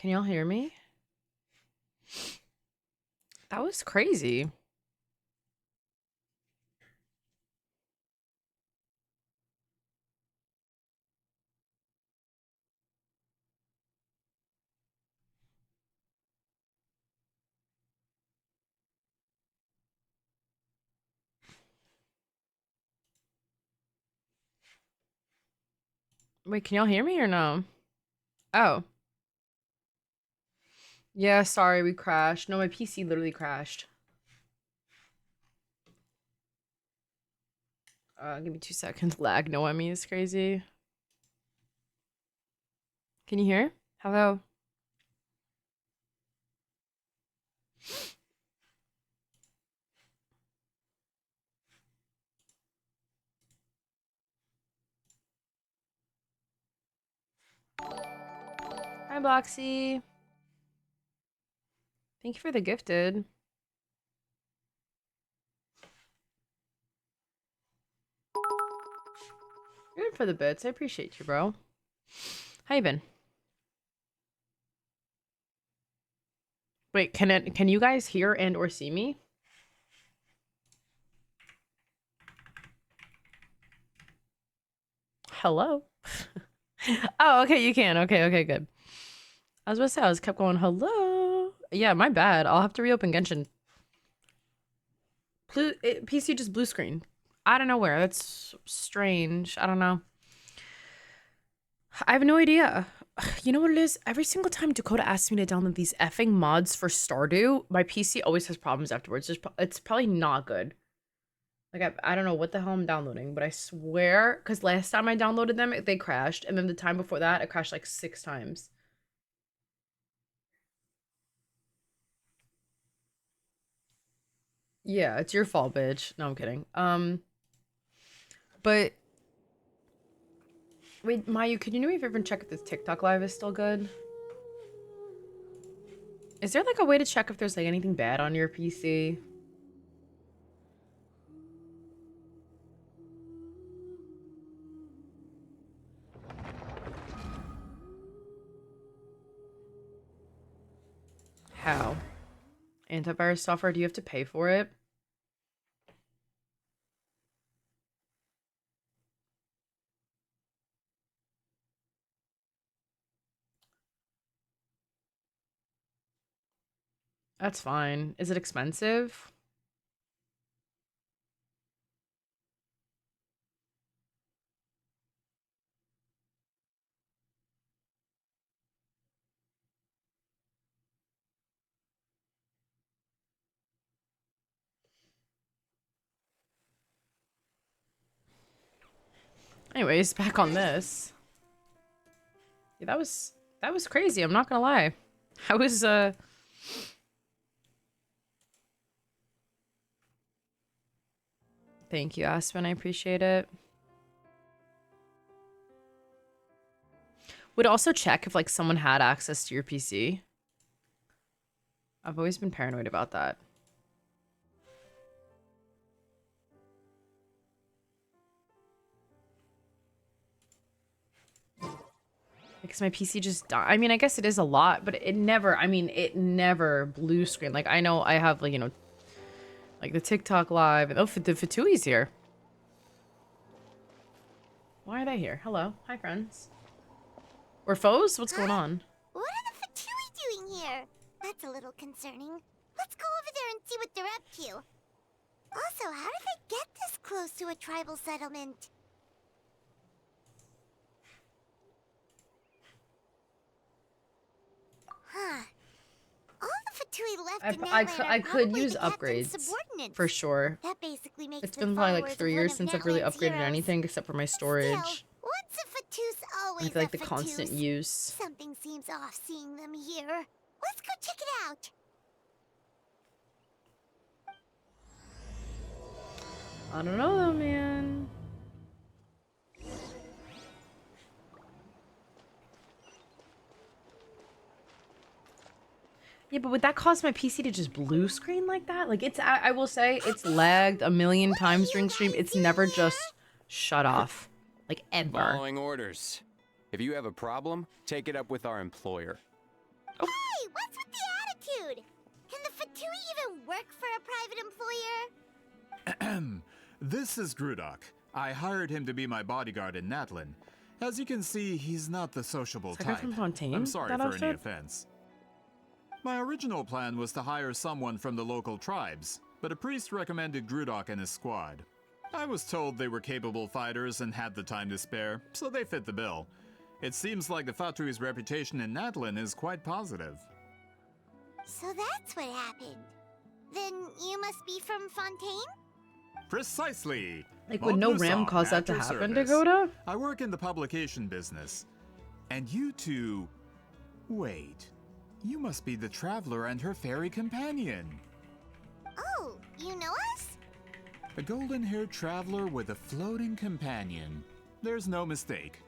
Can y'all hear me? That was crazy. Wait, can y'all hear me or no? Oh. Yeah, sorry, we crashed. No, my PC literally crashed. Give me 2 seconds. Lag, no, I mean, it's crazy. Can you hear? Hello? Hi, Bloxy. Thank you for the gifted. You're in for the bits. I appreciate you, bro. How you been? Wait, can you guys hear and or see me? Hello? Oh, okay, you can. Okay, good. I was about to say, I was kept going, hello. Yeah, my bad. I'll have to reopen Genshin. PC just blue screen. Out of nowhere. That's strange. I don't know. I have no idea. You know what it is? Every single time Dakota asks me to download these effing mods for Stardew, my PC always has problems afterwards. It's probably not good. Like, I don't know what the hell I'm downloading, but I swear, because last time I downloaded them, they crashed. And then the time before that, it crashed like 6 times. Yeah, it's your fault, bitch. No, I'm kidding. But wait, Mayu, could you do me a favor and check if this TikTok live is still good? Is there like a way to check if there's like anything bad on your PC? How? Antivirus software, do you have to pay for it? That's fine. Is it expensive? Anyways, back on this. Yeah, that was crazy, I'm not gonna lie. I was Thank you, Aspen, I appreciate it. Would also check if like someone had access to your PC. I've always been paranoid about that. Because my PC just died. I mean, I guess it is a lot, but it never, I mean, it never blue screen. Like, I know I have, like, you know, like the TikTok live. And, oh, the Fatui's here. Why are they here? Hello. Hi, friends. We're foes? What's going on? What are the Fatui doing here? That's a little concerning. Let's go over there and see what they're up to. Also, how did they get this close to a tribal settlement? Huh. All the Fatui left in that land I are could probably use the captain's upgrades. subordinates. For sure. That basically makes It's the been probably like followers 3 of years one since of I've really Natlan's upgraded heroes. anything except for my storage. Once a Fatus, I always feel like a the constant Fatus. use. Something seems off seeing them here. Let's go check it out. I don't know though, man. Yeah, but would that cause my PC to just blue screen like that? Like, I will say, it's lagged a million times during stream. It's never just shut off. Like, ever. Following orders. If you have a problem, take it up with our employer. Oh, Hey, what's with the attitude? Can the Fatui even work for a private employer? This is Grudok. I hired him to be my bodyguard in Natlin. As you can see, he's not the sociable is that guy type. from Fontaine? I'm sorry that for any outfit? offense. My original plan was to hire someone from the local tribes, but a priest recommended Grudok and his squad. I was told they were capable fighters and had the time to spare, so they fit the bill. It seems like the Fatui's reputation in Natlin is quite positive. So that's what happened. Then you must be from Fontaine? Precisely! Like, would no ram cause that to happen, Dakota? I work in the publication business. And you two... Wait. You must be the traveler and her fairy companion. Oh, you know us? A golden-haired traveler with a floating companion. There's no mistake.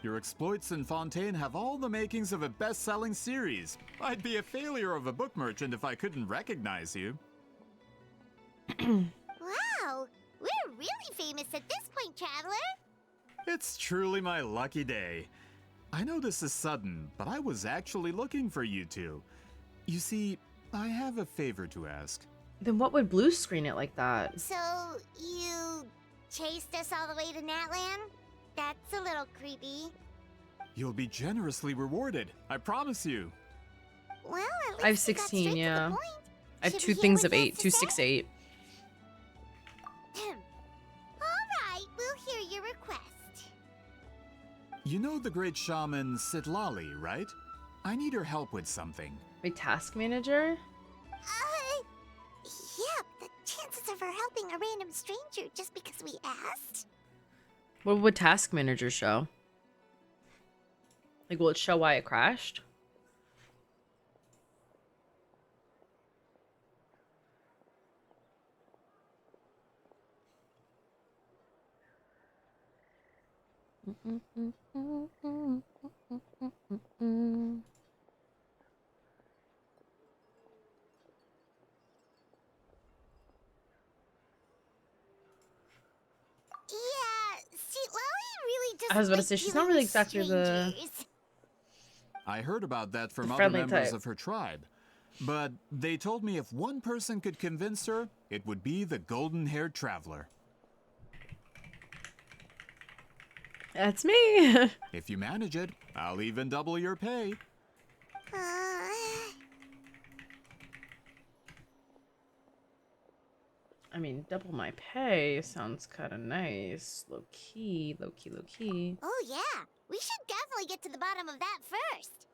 Your exploits in Fontaine have all the makings of a best-selling series. I'd be a failure of a book merchant if I couldn't recognize you. Wow, we're really famous at this point, Traveler. It's truly my lucky day. I know this is sudden, but I was actually looking for you two. You see, I have a favor to ask. Then what would blue screen it like that? So, you chased us all the way to Natland? That's a little creepy. You'll be generously rewarded, I promise you. Well, at least I have you got 16, straight to the yeah. point. I have Should two we hear things what of he has 8, to 2, say? 6, 8. Alright, we'll hear your request. You know the great shaman Citlali, right? I need her help with something. My task manager? Yeah, the chances of her helping a random stranger just because we asked? What would task manager show? Like, will it show why it crashed? Yeah, citlali really doesn't I was about to like say, she's dealing not really with exactly the strangers. I heard about that from other friendly members type. of her tribe. But they told me if one person could convince her, it would be the golden-haired traveler. That's me. If you manage it, I'll even double your pay. I mean, double my pay sounds kind of nice. Low key, low key, low key. Oh yeah, we should definitely get to the bottom of that first.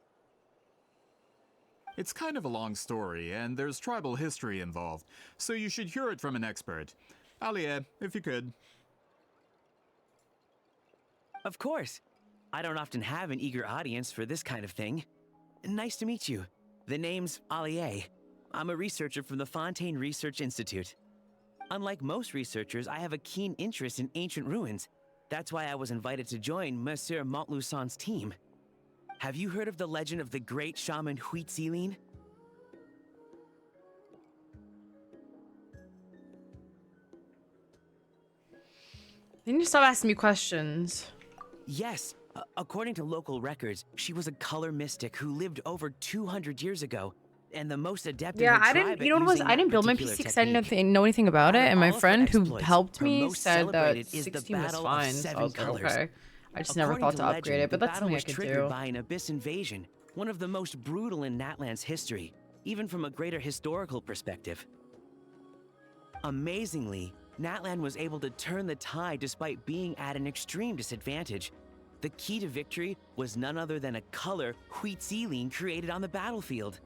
It's kind of a long story, and there's tribal history involved, so you should hear it from an expert. Alie, if you could. Of course. I don't often have an eager audience for this kind of thing. Nice to meet you. The name's Alie. I'm a researcher from the Fontaine Research Institute. Unlike most researchers, I have a keen interest in ancient ruins. That's why I was invited to join Monsieur Montluçon's team. Have you heard of the legend of the great shaman Huitzilin? You need to stop asking me questions. Yes. According to local records, she was a color mystic who lived over 200 years ago, and the most adept in Yeah, her I tribe didn't. at You know what it was? using I didn't that build my particular PC because I didn't technique. know anything about it, Out of and my all of her friend who exploits, helped her me most said that celebrated is the 16 was Battle of fine. So I Seven was like, Colors. okay. I just never According thought to upgrade legend, it, but the that's battle something I was could triggered do. by an abyss invasion, one of the most brutal in Natland's history, even from a greater historical perspective. Amazingly, Natland was able to turn the tide despite being at an extreme disadvantage. The key to victory was none other than a color Huitzilin created on the battlefield.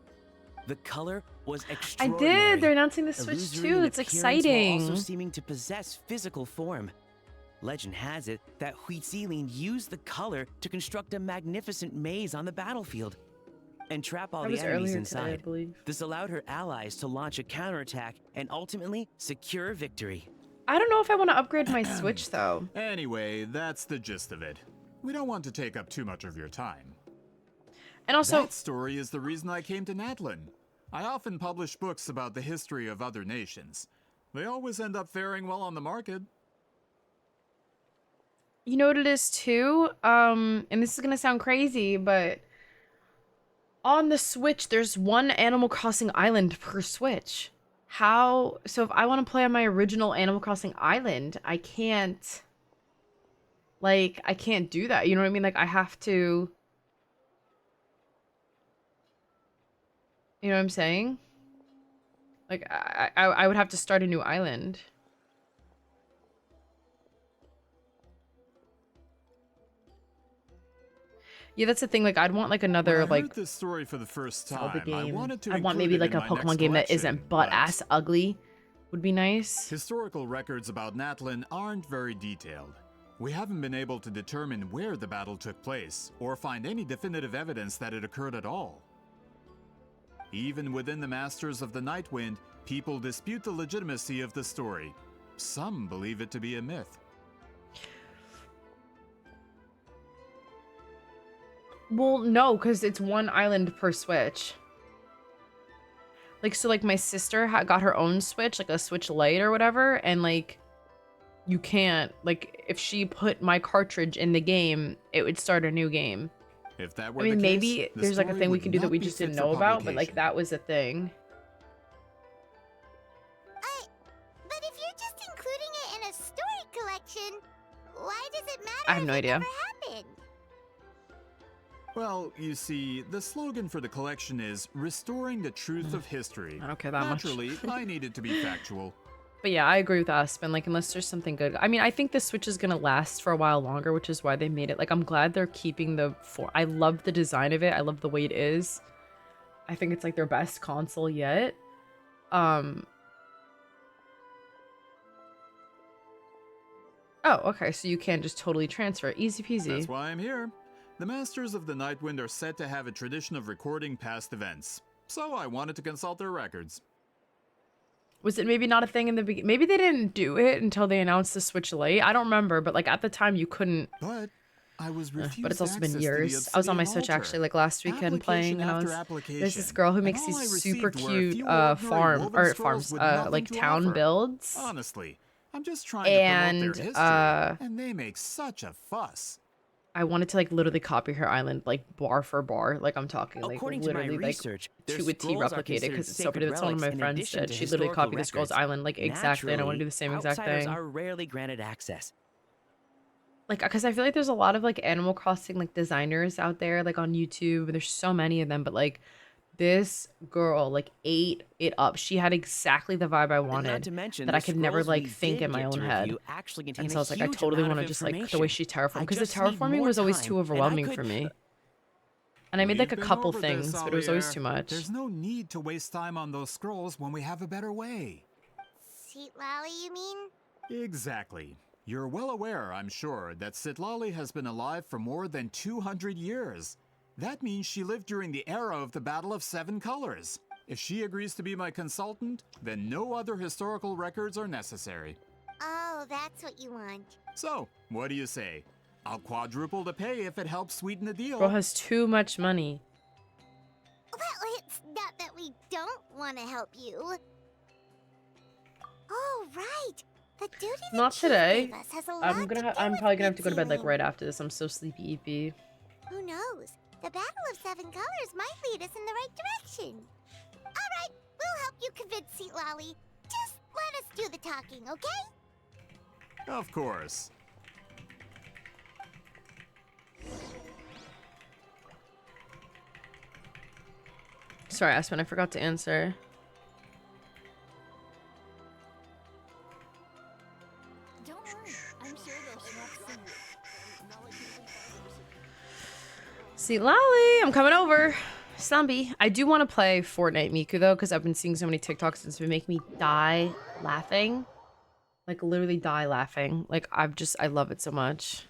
The color was I extraordinary. did. They're announcing the Switch illusory too. in It's appearance while also exciting. seeming to possess physical form. Legend has it that Huitzilin used the color to construct a magnificent maze on the battlefield and trap all That the was enemies earlier today, I inside. believe. This allowed her allies to launch a counterattack and ultimately secure victory. I don't know if I want to upgrade my Switch though. Anyway, that's the gist of it. We don't want to take up too much of your time. And also, That story is the reason I came to Natlin. I often publish books about the history of other nations. They always end up faring well on the market. you know what it is too? And this is gonna sound crazy, but On the Switch, there's one Animal Crossing island per Switch. How? So if I want to play on my original Animal Crossing island, I can't. Like, I can't do that. You know what I mean? Like, I have to. You know what I'm saying? Like, I would have to start a new island. Yeah, that's the thing. Like, I'd want like another When I like heard this story for the first Zelda time, I game. wanted to I'd want include maybe it like in a my Pokemon next game that collection, isn't butt but ass ugly. Would be nice. historical records about Natlin aren't very detailed. We haven't been able to determine where the battle took place, or find any definitive evidence that it occurred at all. Even within the Masters of the Nightwind, people dispute the legitimacy of the story. Some believe it to be a myth. Well, no, because it's one island per Switch. Like, so, like, my sister got her own Switch, like a Switch Lite or whatever, and, like, you can't, like, if she put my cartridge in the game, it would start a new game. If that were I mean, the maybe case, the there's, like, a story thing we would could do that not we be just fit didn't for know about, but, like, publication. that was a thing. But if you're just including it in a story collection, why does it matter I have if no it idea. never happened? Well, you see, the slogan for the collection is restoring the truth of history. I don't care that much. Naturally, I need it to be factual. But yeah, I agree with Aspen. Like, unless there's something good. I mean, I think the Switch is gonna last for a while longer, which is why they made it. Like, I'm glad they're keeping the I love the design of it. I love the way it is. I think it's like their best console yet. Oh, okay. So you can just totally transfer. Easy peasy. That's why I'm here. The Masters of the Nightwind are said to have a tradition of recording past events, so I wanted to consult their records. Was it maybe not a thing in the beginning? Maybe they didn't do it until they announced the Switch Lite. I don't remember, but like at the time you couldn't. But I was refused But it's also access been to the years. I was on my Obsidian Switch Altar. actually like last weekend playing, and I was there's this girl who and makes all I these super received were a cute few ordinary farm woven or scrolls farms with nothing like to town offer. builds. Honestly, I'm just trying to promote their And history, and they make such a fuss. I wanted to like literally copy her island like bar for bar. Like I'm talking like According to my literally like research, their to a T scrolls are replicate it considered because it's so sacred pretty. That's one of my relics in friends addition did. to She literally historical copied the scroll's records. island like exactly, and I want to do the same exact Outsiders thing. are rarely granted access. Like, because I feel like there's a lot of like Animal Crossing like designers out there like on YouTube, and there's so many of them, but like this girl like ate it up. She had exactly the vibe I And not wanted to mention, that the I could never scrolls like we think did in my get own to head. review actually contain And a so I was like, I huge totally amount want to of just like the way information. she terraformed, I because the just need terraforming more was always time, too and I overwhelming could- for me. And I made like a We've been couple over this, things, but it was always Olier. too much. There's no need to waste time on those scrolls when we have a better way. Citlali, you mean? Exactly. You're well aware, I'm sure, that citlali has been alive for more than 200 years. That means she lived during the era of the Battle of Seven Colors. If she agrees to be my consultant, then no other historical records are necessary. Oh, that's what you want. So, what do you say? I'll quadruple the pay if it helps sweeten the deal. Girl has too much money. Well, it's not that we don't want to help you. Oh, right. The duty that Not Chief today. gave us has a lot I'm to do I'm with probably gonna have to go to bed like Mitsuru. right after this. I'm so sleepy eepy. Who knows? The Battle of Seven Colors might lead us in the right direction. All right, we'll help you convince Citlali. Just let us do the talking, okay? Of course. Sorry, Aspen, I forgot to answer. Don't worry, I'm sure they'll show up soon. See, Lolly, I'm coming over. Zombie. I do want to play Fortnite Miku though, because I've been seeing so many TikToks and it's been making me die laughing. Like literally die laughing. Like I love it so much.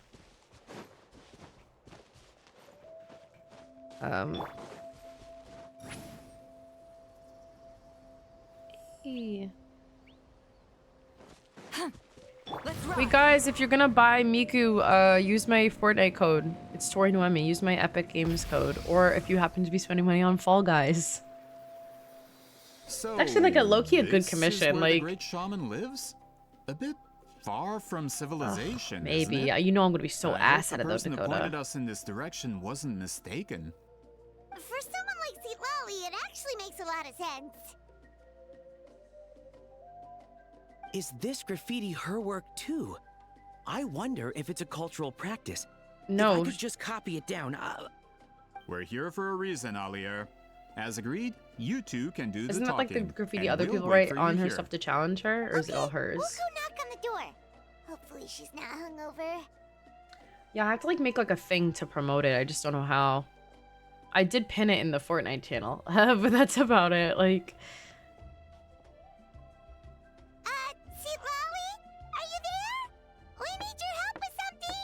Wait, guys, if you're gonna buy Miku, use my Fortnite code. It's Tori Noemi. Use my Epic Games code. Or if you happen to be spending money on Fall Guys. So, Actually, like, a low-key a good this is commission, where the like- great shaman lives? A bit far from civilization, Maybe. isn't it? You know I'm gonna be so I ass hope out the of those person who pointed Dakota. us in this direction wasn't mistaken. For someone makes a lot of sense. Is this graffiti her work too? I wonder if it's a cultural practice. If No. I could just copy it down. We're here for a reason, Alier. As agreed, you two can do Isn't the that like talking. the graffiti and other we'll people wait write for you on her here. stuff to challenge her? Or is it all hers? We'll go knock on the door. Hopefully she's not hungover. Yeah, I have to like make like a thing to promote it. I just don't know how. I did pin it in the Fortnite channel, but that's about it. Like, Citlali? Are you there? We need your help with something.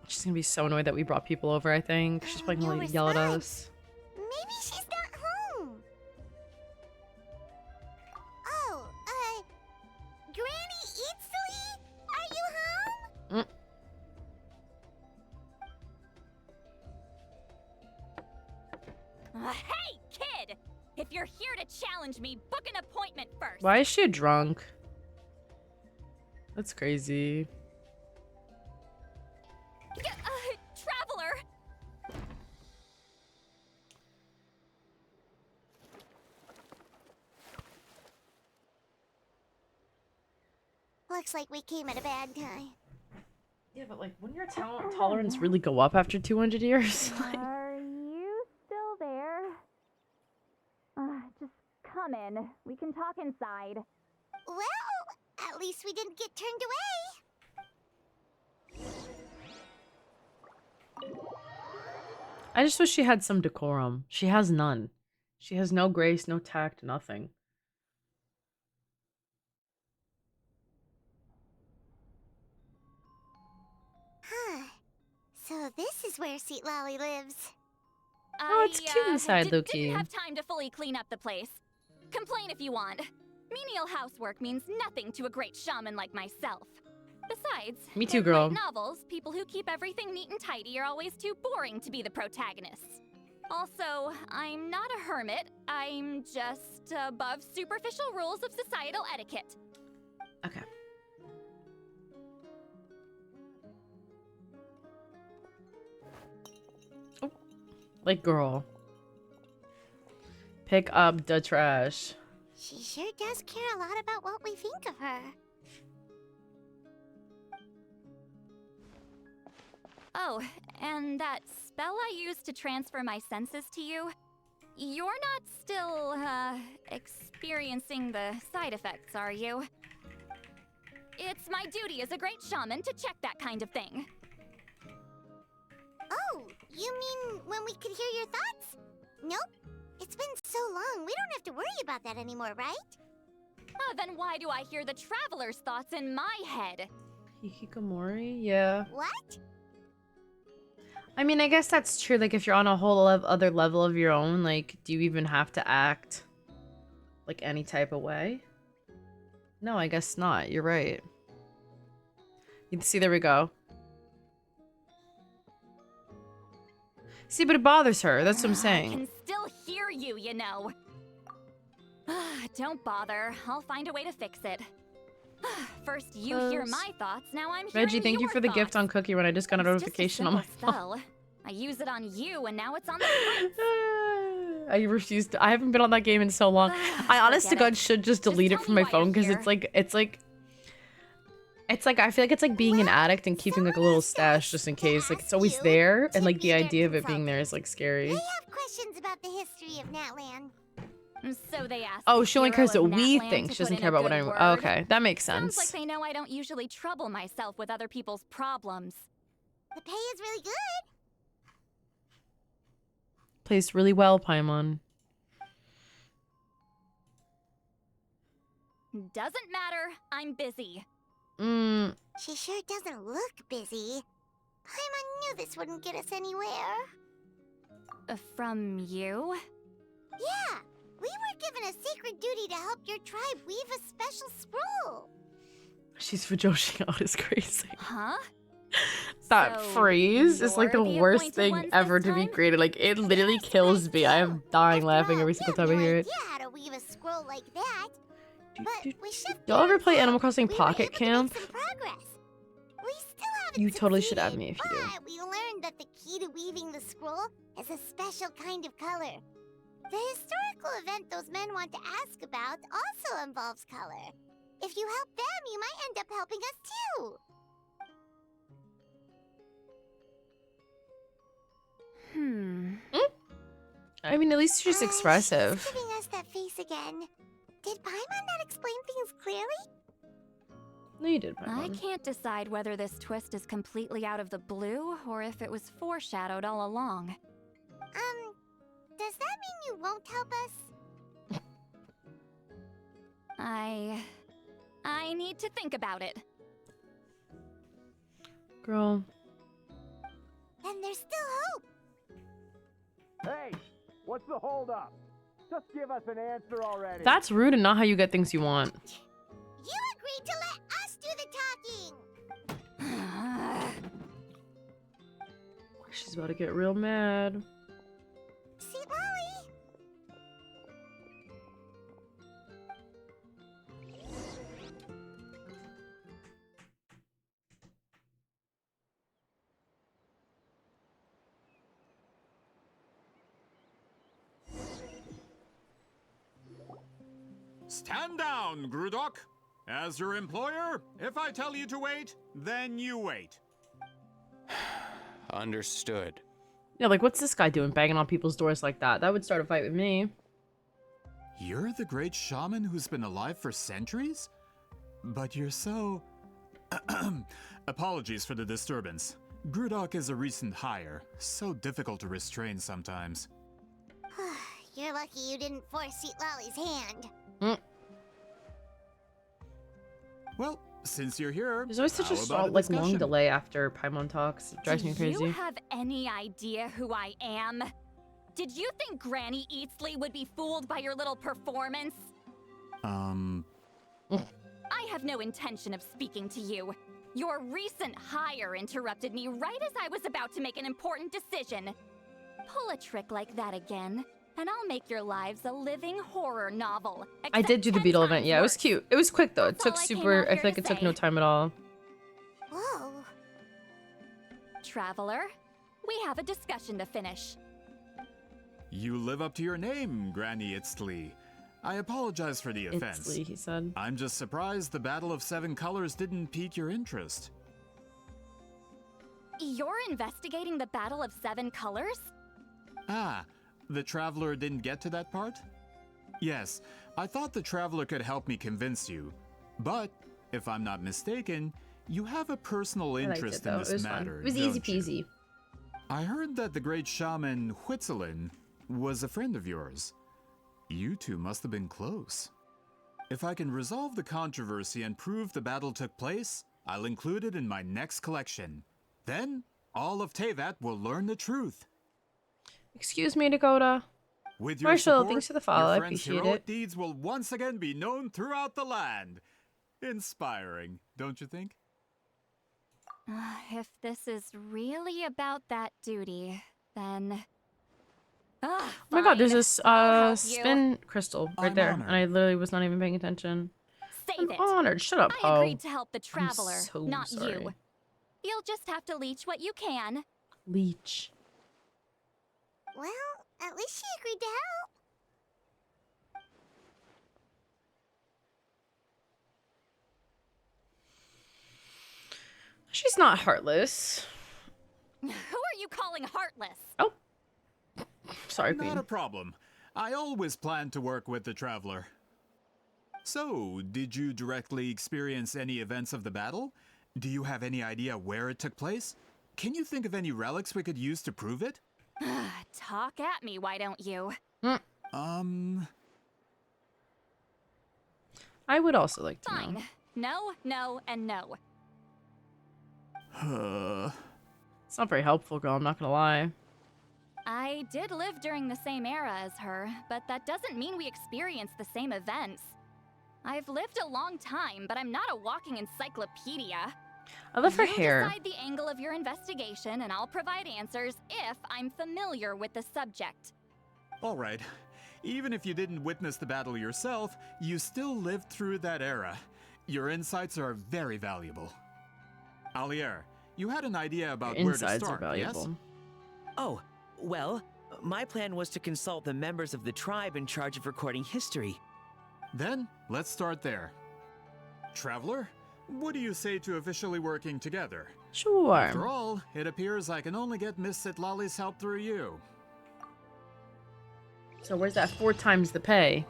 she's gonna be so annoyed that we brought people over, I think. She's probably gonna No like, yell at response. us. Maybe she's not home. Oh, Granny Eatsley? Are you home? Mm. Hey, kid! If you're here to challenge me, book an appointment first. Why is she a drunk? That's crazy. Traveler! Looks like we came at a bad time. Yeah, but like, wouldn't your tolerance really go up after 200 years? Are you still there? Just come in. We can talk inside. Well, at least we didn't get turned away. I just wish she had some decorum. She has none. She has no grace, no tact, nothing. Huh. So this is where Citlali lives. Oh, it's cute inside, Loki. Didn't have time to fully clean up the place. Complain if you want. Menial housework means nothing to a great shaman like myself. Besides, Me too, in girl. light novels, people who keep everything neat and tidy are always too boring to be the protagonists. Also, I'm not a hermit. I'm just above superficial rules of societal etiquette. Okay. Oh, like, girl. Pick up the trash. She sure does care a lot about what we think of her. Oh, and that spell I used to transfer my senses to you, you're not still, experiencing the side effects, are you? It's my duty as a great shaman to check that kind of thing. Oh, you mean when we could hear your thoughts? Nope. It's been so long, we don't have to worry about that anymore, right? Then why do I hear the traveler's thoughts in my head? Hikikomori? Yeah. What? I mean, I guess that's true. Like, if you're on a whole other level of your own, like, do you even have to act like any type of way? No, I guess not. You're right. You see, there we go. See, but it bothers her. That's what I'm I saying. can still hear you, you know. Don't bother. I'll find a way to fix it. First, you hear Close. my thoughts. Now I'm hearing Reggie, thank you your for the gift thoughts. on Cookie Run. I just got a It's notification just a on my simple phone. spell. I use it on you, and now it's on the prince. I refuse to. I haven't been on that game in so long. I honest to Forget God it. should just delete it tell from me my why you're phone because here. it's like I feel like it's like being an addict and keeping like a little stash just in case. Like it's always there, and like the idea of it being there is like scary. They have questions about the history of Natlan. So they asked. Oh, the she only hero cares of what we Natlan think. to She doesn't put care in a about what good I'm. word. Oh, okay, that makes Sounds sense. like they know I don't usually trouble myself with other people's problems. The pay is really good. Plays really well, Paimon. Doesn't matter. I'm busy. She sure doesn't look busy. Paimon knew this wouldn't get us anywhere. From you? Yeah, we were given a sacred duty to help your tribe weave a special scroll. She's Fujoshi out is crazy. Huh? That So phrase is like the you're the worst appointed thing ones ever this to be time? created. Like it literally Yes, kills I me. I do. am dying After laughing all, every we single have time I no hear it. idea how to weave a scroll like that. But we should. Y'all ever play Animal Crossing We were Pocket able to Camp? make some progress. We still haven't You totally should add succeeded, me if you do. But we learned that the key to weaving the scroll is a special kind of color. The historical event those men want to ask about also involves color. If you help them, you might end up helping us too. I mean, at least she's expressive. She's giving us that face again. Did Paimon not explain things clearly? No, you did, I Paimon. can't decide whether this twist is completely out of the blue or if it was foreshadowed all along. Does that mean you won't help us? I need to think about it. Girl. Then there's still hope. Hey, what's the holdup? Just give us an answer already. That's rude and not how you get things you want. You agreed to let us do the talking. She's about to get real mad. Citlali! Stand down, Grudok. As your employer, if I tell you to wait, then you wait. Understood. Yeah, like, what's this guy doing banging on people's doors like that? That would start a fight with me. You're the great shaman who's been alive for centuries? But you're so... Apologies for the disturbance. Grudok is a recent hire, so difficult to restrain sometimes. You're lucky you didn't force Citlali's hand. Well, since you're here, There's always such how a about like long discussion? delay after Paimon talks. It drives me Do crazy. you have any idea who I am? Did you think Granny Eatsley would be fooled by your little performance? I have no intention of speaking to you. Your recent hire interrupted me right as I was about to make an important decision. Pull a trick like that again, and I'll make your lives a living horror novel. I did do the except 10 Beetle event. times Yeah, it was worse. cute. It was quick though. It That's took all I came super. out I here feel like to it took no say. time at all. Whoa. Traveler, we have a discussion to finish. You live up to your name, Granny Itztli. I apologize for the offense. It's Lee, he said. I'm just surprised the Battle of Seven Colors didn't pique your interest. You're investigating the Battle of Seven Colors? Ah, the Traveler didn't get to that part? Yes, I thought the Traveler could help me convince you. But, if I'm not mistaken, you have a personal I liked it interest though. in It this was fun. matter, It was don't easy you? peasy. I heard that the great shaman Huitzilin was a friend of yours. You two must have been close. If I can resolve the controversy and prove the battle took place, I'll include it in my next collection. Then, all of Tevat will learn the truth. Excuse me, Dakota. With your Marshall, support, thanks for the follow. I your friend's appreciate heroic it. deeds will once again be known throughout the land. Inspiring, don't you think? If this is really about that duty, then... Oh my god, there's Fine. this I'll help you. spin crystal right I'm there, honored. and I literally was not even paying attention. Save I'm it. honored. Shut up, I Poe. agreed to help the Traveler, so not sorry. you. You'll just have to leech what you can. Leech. Well, at least she agreed to help. She's not heartless. Who are you calling heartless? Oh. Sorry, Not Queen. a problem. I always plan to work with the Traveler. So, did you directly experience any events of the battle? Do you have any idea where it took place? Can you think of any relics we could use to prove it? Talk at me, why don't you? I would also like to Fine. know. No, no, and no. It's not very helpful, girl. I'm not gonna lie. I did live during the same era as her, but that doesn't mean we experienced the same events. I've lived a long time, but I'm not a walking encyclopedia. I love her You hair. decide the angle of your investigation, and I'll provide answers if I'm familiar with the subject. Alright. Even if you didn't witness the battle yourself, you still lived through that era. Your insights are very valuable. Alier, you had an idea about Your where to insides start, are valuable. yes? Oh, well, my plan was to consult the members of the tribe in charge of recording history. Then, let's start there. Traveler, what do you say to officially working together? Sure. After all, it appears I can only get Miss Citlali's help through you. So where's that 4 times the pay?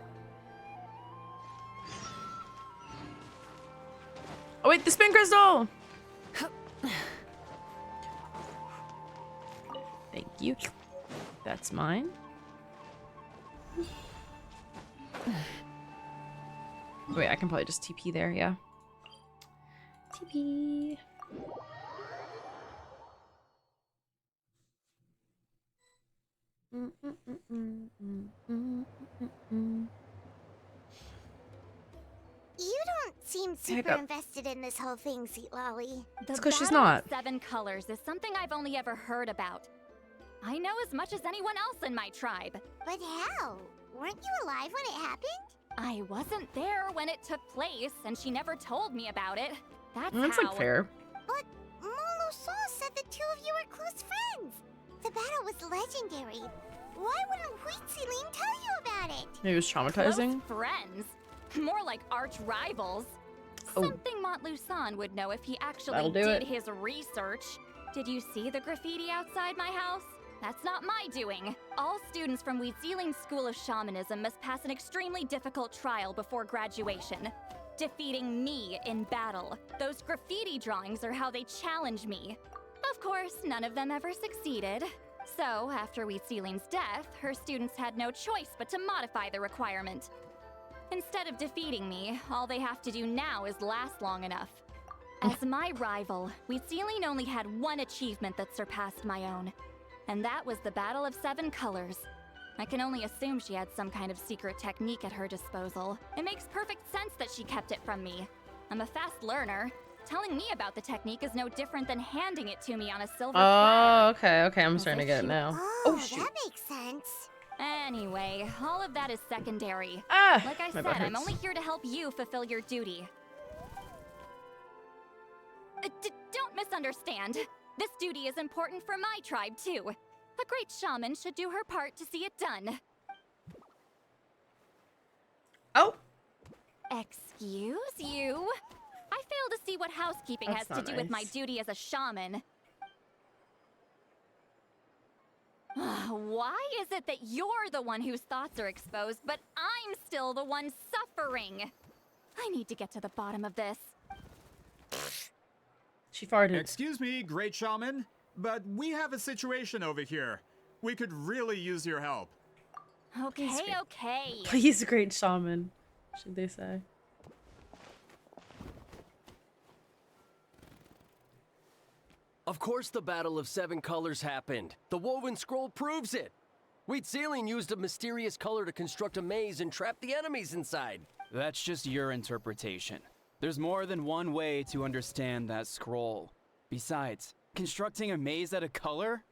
Oh wait, the spin crystal! Thank you. That's mine. Wait, I can probably just TP there, yeah. TP. You don't seem super invested in this whole thing, citlali. It's 'cause she's Battle not. of 7 colors is something I've only ever heard about. I know as much as anyone else in my tribe. But how? Weren't you alive when it happened? I wasn't there when it took place, and she never told me about it. That's That's how. like fair. But Molo Saw said the two of you were close friends. The battle was legendary. Why wouldn't Huitziling tell you about it? Maybe it was traumatizing. Close friends? More like arch rivals. Oh. Something Montluçon would know if he actually That'll do did it. his research. Did you see the graffiti outside my house? That's not my doing. All students from Huitziling's School of Shamanism must pass an extremely difficult trial before graduation. Defeating me in battle. Those graffiti drawings are how they challenge me. Of course, none of them ever succeeded. So, after Huitziling's death, her students had no choice but to modify the requirement. Instead of defeating me, all they have to do now is last long enough. As my rival, Huitziling only had one achievement that surpassed my own. And that was the Battle of 7 Colors. I can only assume she had some kind of secret technique at her disposal. It makes perfect sense that she kept it from me. I'm a fast learner. Telling me about the technique is no different than handing it to me on a silver platter. Okay, I'm starting to get it now. Oh, shoot. that makes sense. Anyway, all of that is secondary. Ah! Like I my said, butt I'm hurts. only here to help you fulfill your duty. Don't misunderstand. This duty is important for my tribe, too. A great shaman should do her part to see it done. Oh! Excuse you? I fail to see what housekeeping That's has to not do with my nice. duty as a shaman. Why is it that you're the one whose thoughts are exposed, but I'm still the one suffering? I need to get to the bottom of this. She farted. Excuse me, great shaman, but we have a situation over here. We could really use your help. Okay, Please, okay. Please, great shaman, should they say. Of course the Battle of 7 Colors happened. The woven scroll proves it. Huitziling used a mysterious color to construct a maze and trap the enemies inside. That's just your interpretation. There's more than one way to understand that scroll. Besides, constructing a maze out of color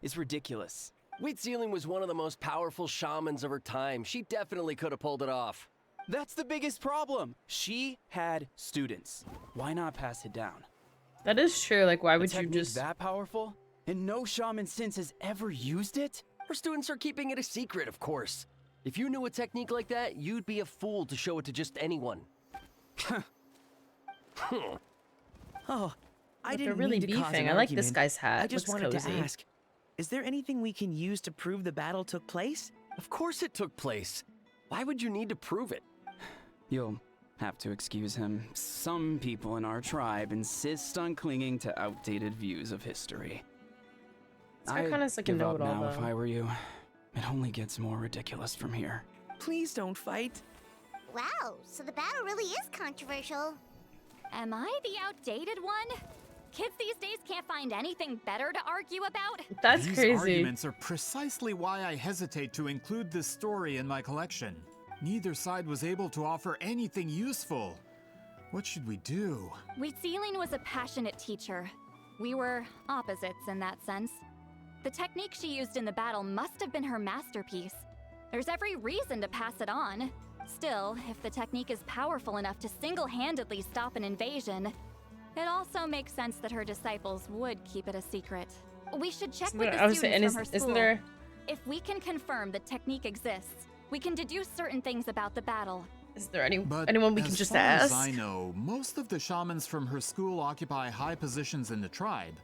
is ridiculous. Huitziling was one of the most powerful shamans of her time. She definitely could have pulled it off. That's the biggest problem. She had students. Why not pass it down? That is true. Like, why A would you technique just... that powerful? And no shaman since has ever used it? Her students are keeping it a secret, of course. If you knew a technique like that, you'd be a fool to show it to just anyone. Oh, I But they're didn't really mean to cause beefing. an I like this argument. guy's hat. I just Looks wanted cozy. to ask, is there anything we can use to prove the battle took place? Of course it took place. Why would you need to prove it? You'll have to excuse him. Some people in our tribe insist on clinging to outdated views of history. This guy I'd kinda is like a give up know-it-all, now if though. I were you. It only gets more ridiculous from here. Please don't fight. Wow, so the battle really is controversial. Am I the outdated one? Kids these days can't find anything better to argue about? That's These crazy. arguments are precisely why I hesitate to include this story in my collection. Neither side was able to offer anything useful. What should we do? Huitziling was a passionate teacher. We were opposites in that sense. The technique she used in the battle must have been her masterpiece. There's every reason to pass it on. Still, if the technique is powerful enough to single-handedly stop an invasion, it also makes sense that her disciples would keep it a secret. We should check with the I was students saying, from her isn't school. there If we can confirm the technique exists, we can deduce certain things about the battle. Is there But anyone we can just ask? as far as I know, most of the shamans from her school occupy high positions in the tribe.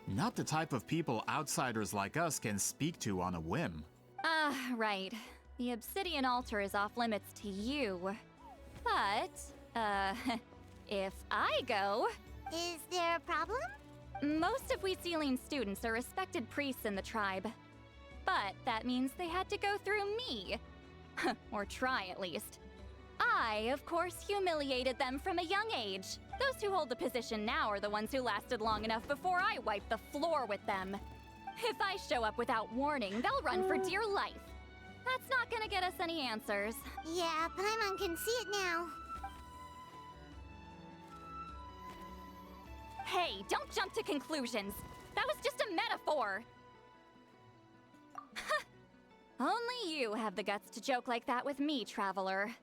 Not the type of people outsiders like us can speak to on a whim. Right. The obsidian altar is off limits to you. But, if I go... Is there a problem? Most of Wheatsealing students are respected priests in the tribe. But that means they had to go through me. Or try, at least. I, of course, humiliated them from a young age. Those who hold the position now are the ones who lasted long enough before I wiped the floor with them. If I show up without warning, they'll run for dear life. That's not gonna get us any answers. Yeah, Paimon can see it now. Hey, don't jump to conclusions. That was just a metaphor. Only you have the guts to joke like that with me, Traveler.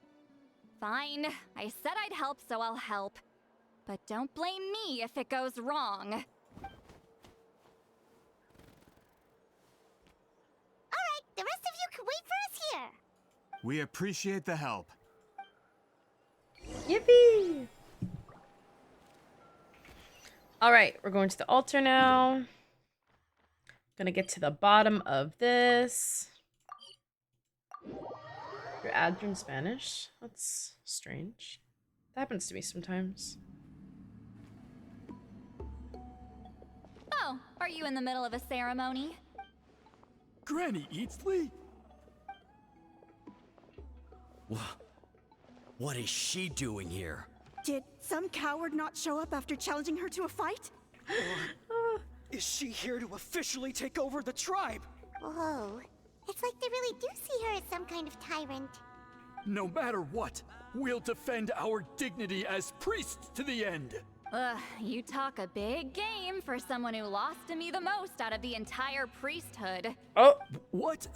Fine, I said I'd help, so I'll help. But don't blame me if it goes wrong. Alright, the rest of you can wait for us here. We appreciate the help. Yippee! Alright, we're going to the altar now. Gonna get to the bottom of this. Your ads are in Spanish? That's strange. That happens to me sometimes. Oh, are you in the middle of a ceremony? Granny Eatsley? What is she doing here? Did some coward not show up after challenging her to a fight? Is she here to officially take over the tribe? Whoa. It's like they really do see her as some kind of tyrant. No matter what, we'll defend our dignity as priests to the end. You talk a big game for someone who lost to me the most out of the entire priesthood. Oh! What?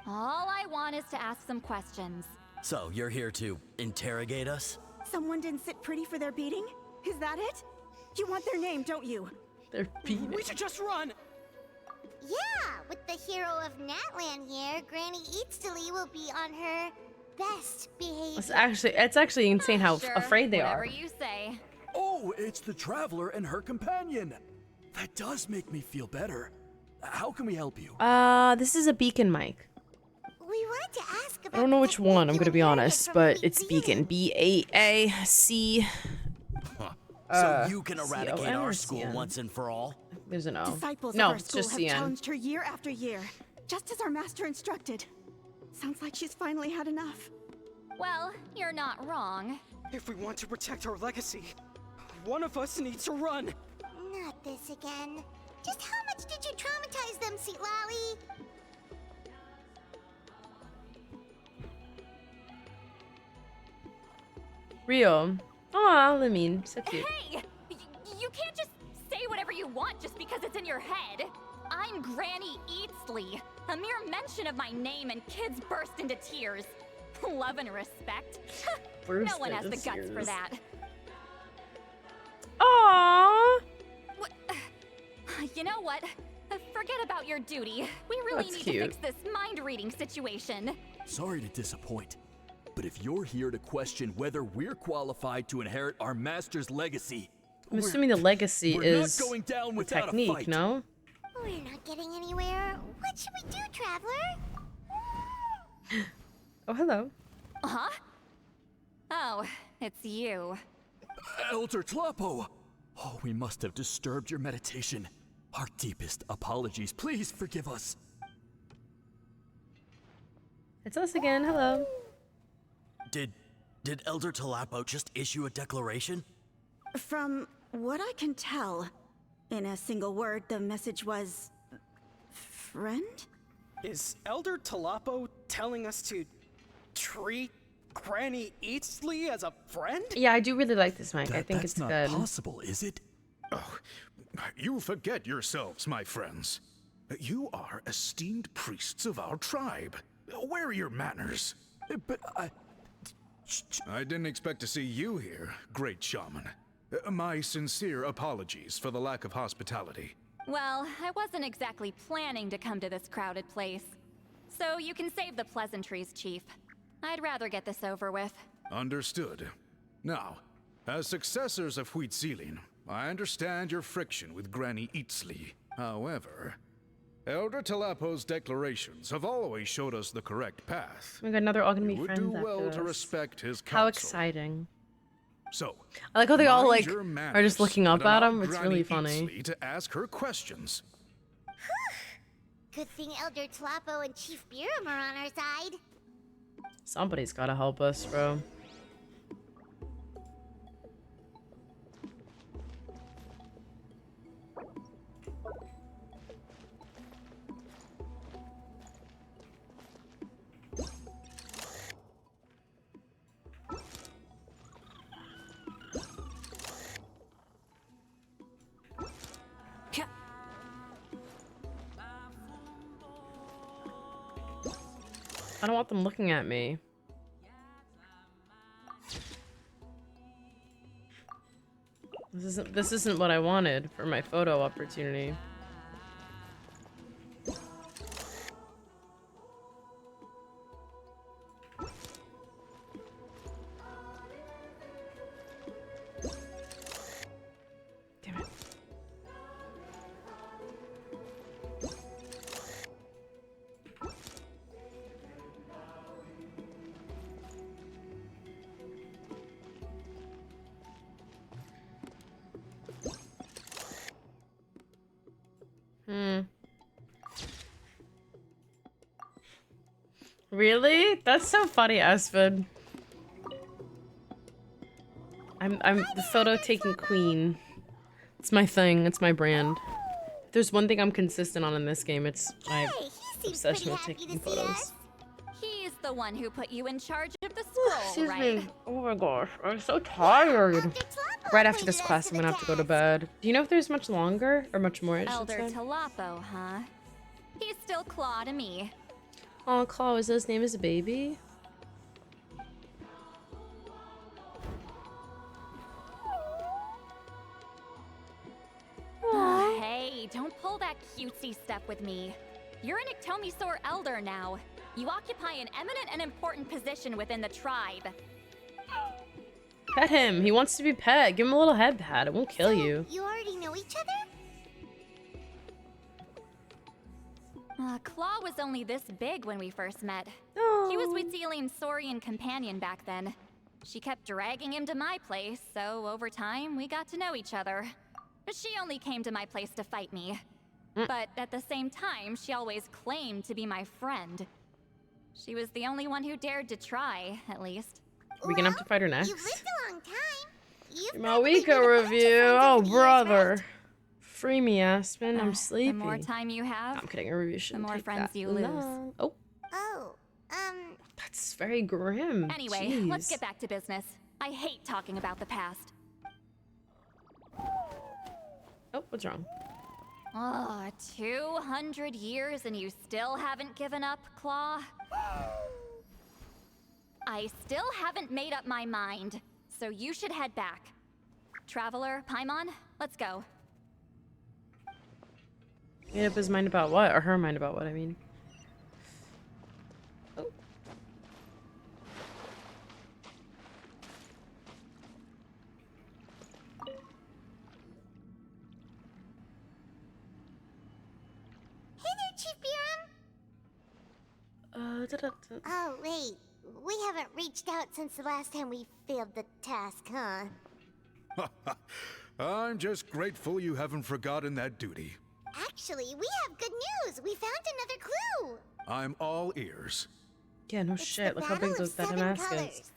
All I want is to ask some questions. So, you're here to interrogate us? Someone didn't sit pretty for their beating? Is that it? You want their name, don't you? They're beating. We should just run! Yeah, with the hero of Natlan here, Granny Eatsley will be on her best behavior. It's actually insane how Sure, afraid they whatever are. you say. Oh, it's the Traveler and her companion. That does make me feel better. How can we help you? This is a beacon mic. We wanted to ask about I don't know the which one, I'm technique gonna you be inherited honest, from but it's Wheatsealing. beacon. B-A-A-C. So you can C-O-N eradicate or our school C-N? once and for all? There's an O. Disciples No, of our it's school just have C-N. challenged her year after year, just as our master instructed. Sounds like she's finally had enough. Well, you're not wrong. If we want to protect our legacy, one of us needs to run. Not this again. Just how much did you traumatize them, citlali? Rio. Aw, Lamine. So cute. Hey! You can't just say whatever you want just because it's in your head. I'm Granny Eatsley. A mere mention of my name and kids burst into tears. Love and respect. No one has the guts for that. Aww. What? You know what? Forget about your duty. We really That's need cute. to fix this mind-reading situation. Sorry to disappoint, but if you're here to question whether we're qualified to inherit our master's legacy, I'm assuming the legacy we're is not going down the without a technique, fight. no? We're not getting anywhere. What should we do, Traveler? Oh, hello. Huh? Oh, it's you. Elder Tlapo! Oh, we must have disturbed your meditation. Our deepest apologies. Please forgive us. It's us again. Hello. Did Elder Talapo just issue a declaration? From what I can tell, in a single word, the message was... friend? Is Elder Talapo telling us to treat Granny Eatsley as a friend? Yeah, I do really like this mic. I think That's it's not good. possible, is it? Oh, you forget yourselves, my friends. You are esteemed priests of our tribe. Where are your manners? But I didn't expect to see you here, great shaman. My sincere apologies for the lack of hospitality. Well, I wasn't exactly planning to come to this crowded place. So you can save the pleasantries, Chief. I'd rather get this over with. Understood. Now, as successors of Huitzilin, I understand your friction with Granny Itzli. However, Elder Talapo's declarations have always showed us the correct path. We got another all gonna be You would friends do after well to this. respect his counsel. How exciting. So, I like how they all mind like your are just manners looking up and at allow him. It's Granny really funny. Itzli to ask her questions. Good thing Elder Tlapo and Chief Biram are on our side. Somebody's gotta help us, bro. I don't want them looking at me. This isn't what I wanted for my photo opportunity. Damn it. Really? That's so funny, Aspen. I'm the photo taking queen. It's my thing. It's my brand. If there's one thing I'm consistent on in this game, it's my Hey, he seems obsession pretty with happy taking to see photos. us. He's the one who put you in charge of the scroll, Excuse right? me. Oh my gosh, I'm so tired. Elder Tlapo Right after this appointed us class, I'm the gonna have to go to task. bed. Do you know if there's much longer or much more? I should Elder say. Talapo, huh? He's still Claw to me. Oh, Claw, is his name as a baby? Hey, don't pull that cutesy stuff with me. You're an Iktomi-Sor Elder now. You occupy an eminent and important position within the tribe. Pet him. He wants to be pet. Give him a little head pat. It won't kill you. You already know each other? Claw was only this big when we first met. Oh. He was Huitzilian's Saurian companion back then. She kept dragging him to my place, so over time, we got to know each other. She only came to my place to fight me. But at the same time, she always claimed to be my friend. She was the only one who dared to try, at least. Are we gonna have to fight her You've next? lived a long time. You've My probably Wika made a bunch of review. friends Oh, over the years, brother. right? Free me, Aspen. I'm The sleepy. more time you have, I'm kidding. A review shouldn't more take friends that you lose. long. Oh, Oh, that's very grim. Anyway, let's Jeez. get back to business. I hate talking about the past. Oh, what's wrong? 200 years and you still haven't given up, Claw? I still haven't made up my mind, so you should head back. Traveler, Paimon, let's go. Made up his mind about what? Or her mind about what, I mean. Oh. hey there, Chief Biram. Da-da-da. Oh, wait. We haven't reached out since the last time we failed the task, huh? I'm just grateful you haven't forgotten that duty. Actually, we have good news. We found another clue. I'm all ears. Yeah, no It's shit. the Look how Battle big of that Seven mask Colors. is.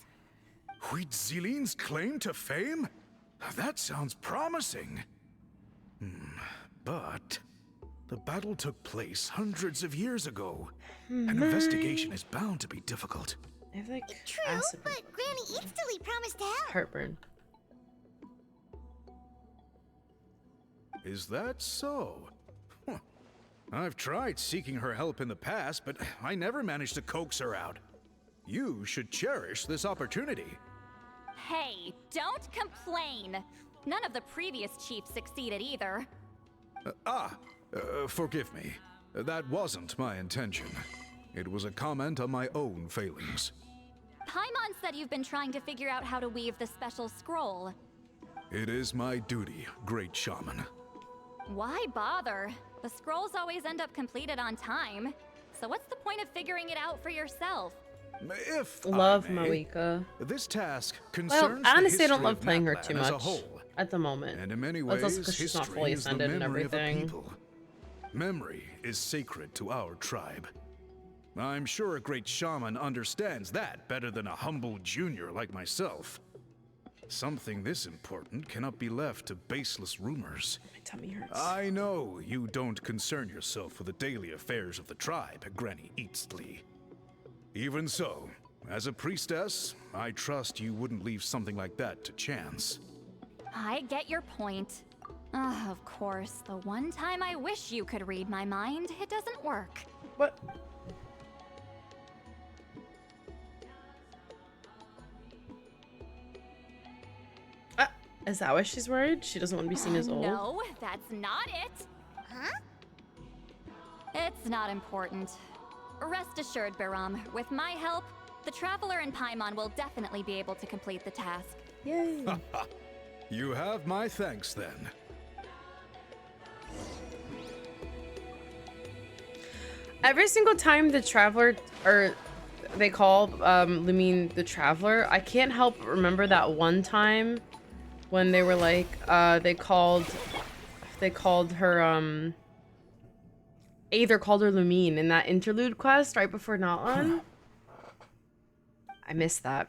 Huitzilin's claim to fame? That sounds promising. But the battle took place hundreds of years ago. An investigation is bound to be difficult. I have like True, acid but Granny Eatsterly promised to help. heartburn. Is that so? Huh. I've tried seeking her help in the past, but I never managed to coax her out. You should cherish this opportunity. Hey, don't complain! None of the previous chiefs succeeded either. Forgive me. That wasn't my intention. It was a comment on my own failings. Paimon said you've been trying to figure out how to weave the special scroll. It is my duty, great shaman. Why bother? The scrolls always end up completed on time. So what's the point of figuring it out for yourself? If Love I may, Moeka. this task concerns Well, honestly, the I don't history love of playing her Naplan too as a much whole. at the moment. And in many Well, ways, it's also 'cause she's not history fully is the ascended and memory of a everything. people. Memory is sacred to our tribe. I'm sure a great shaman understands that better than a humble junior like myself. Something this important cannot be left to baseless rumors. My tummy hurts. I know you don't concern yourself with the daily affairs of the tribe, Granny Eatsley. Even so, as a priestess, I trust you wouldn't leave something like that to chance. I get your point. Of course, the one time I wish you could read my mind, it doesn't work. What? Is that why she's worried? She doesn't want to be seen as old? No, that's not it. Huh? It's not important. Rest assured, Baram, with my help, the Traveler and Paimon will definitely be able to complete the task. Yay. You have my thanks then. Every single time the Traveler, or they call Lumine the Traveler, I can't help but remember that one time when they were like, they called her, Aether called her Lumine in that interlude quest right before Natlan. I missed that.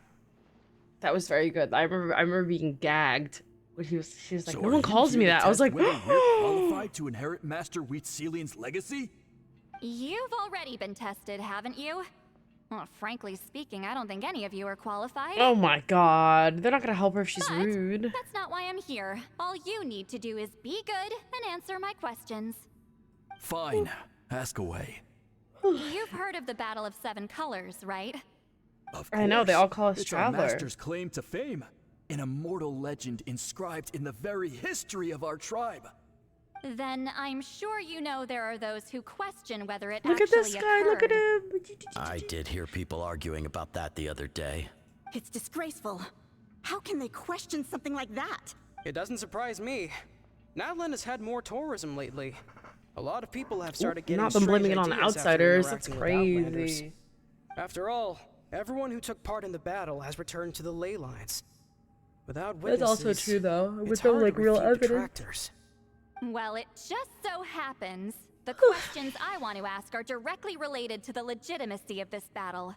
That was very good. I remember being gagged when she was like, So no are one you calls here me to that. I was test like, whether you're qualified to inherit Master Wheatselian's legacy? You've already been tested, haven't you? Well, frankly speaking, I don't think any of you are qualified. oh my god, they're not gonna help her if she's But rude. that's not why I'm here. All you need to do is be good and answer my questions. Fine. Ask away. You've heard of the Battle of Seven Colors, right? Of I know, they course. all call us It's our Traveler. master's claim to fame. An immortal legend inscribed in the very history of our tribe. Then I'm sure you know there are those who question whether it Look at actually this guy, look at occurred. him. I did hear people arguing about that the other day. It's disgraceful. How can they question something like that? It doesn't surprise me. Natlan has had more tourism lately. A lot of people have started getting Not them blaming strange it on the ideas after outsiders. That's interacting with Outlanders. crazy. After all, everyone who took part in the battle has returned to the ley lines. Without That's witnesses, also true though. it's With no hard like to real refute evidence. detractors. Well, it just so happens the questions I want to ask are directly related to the legitimacy of this battle.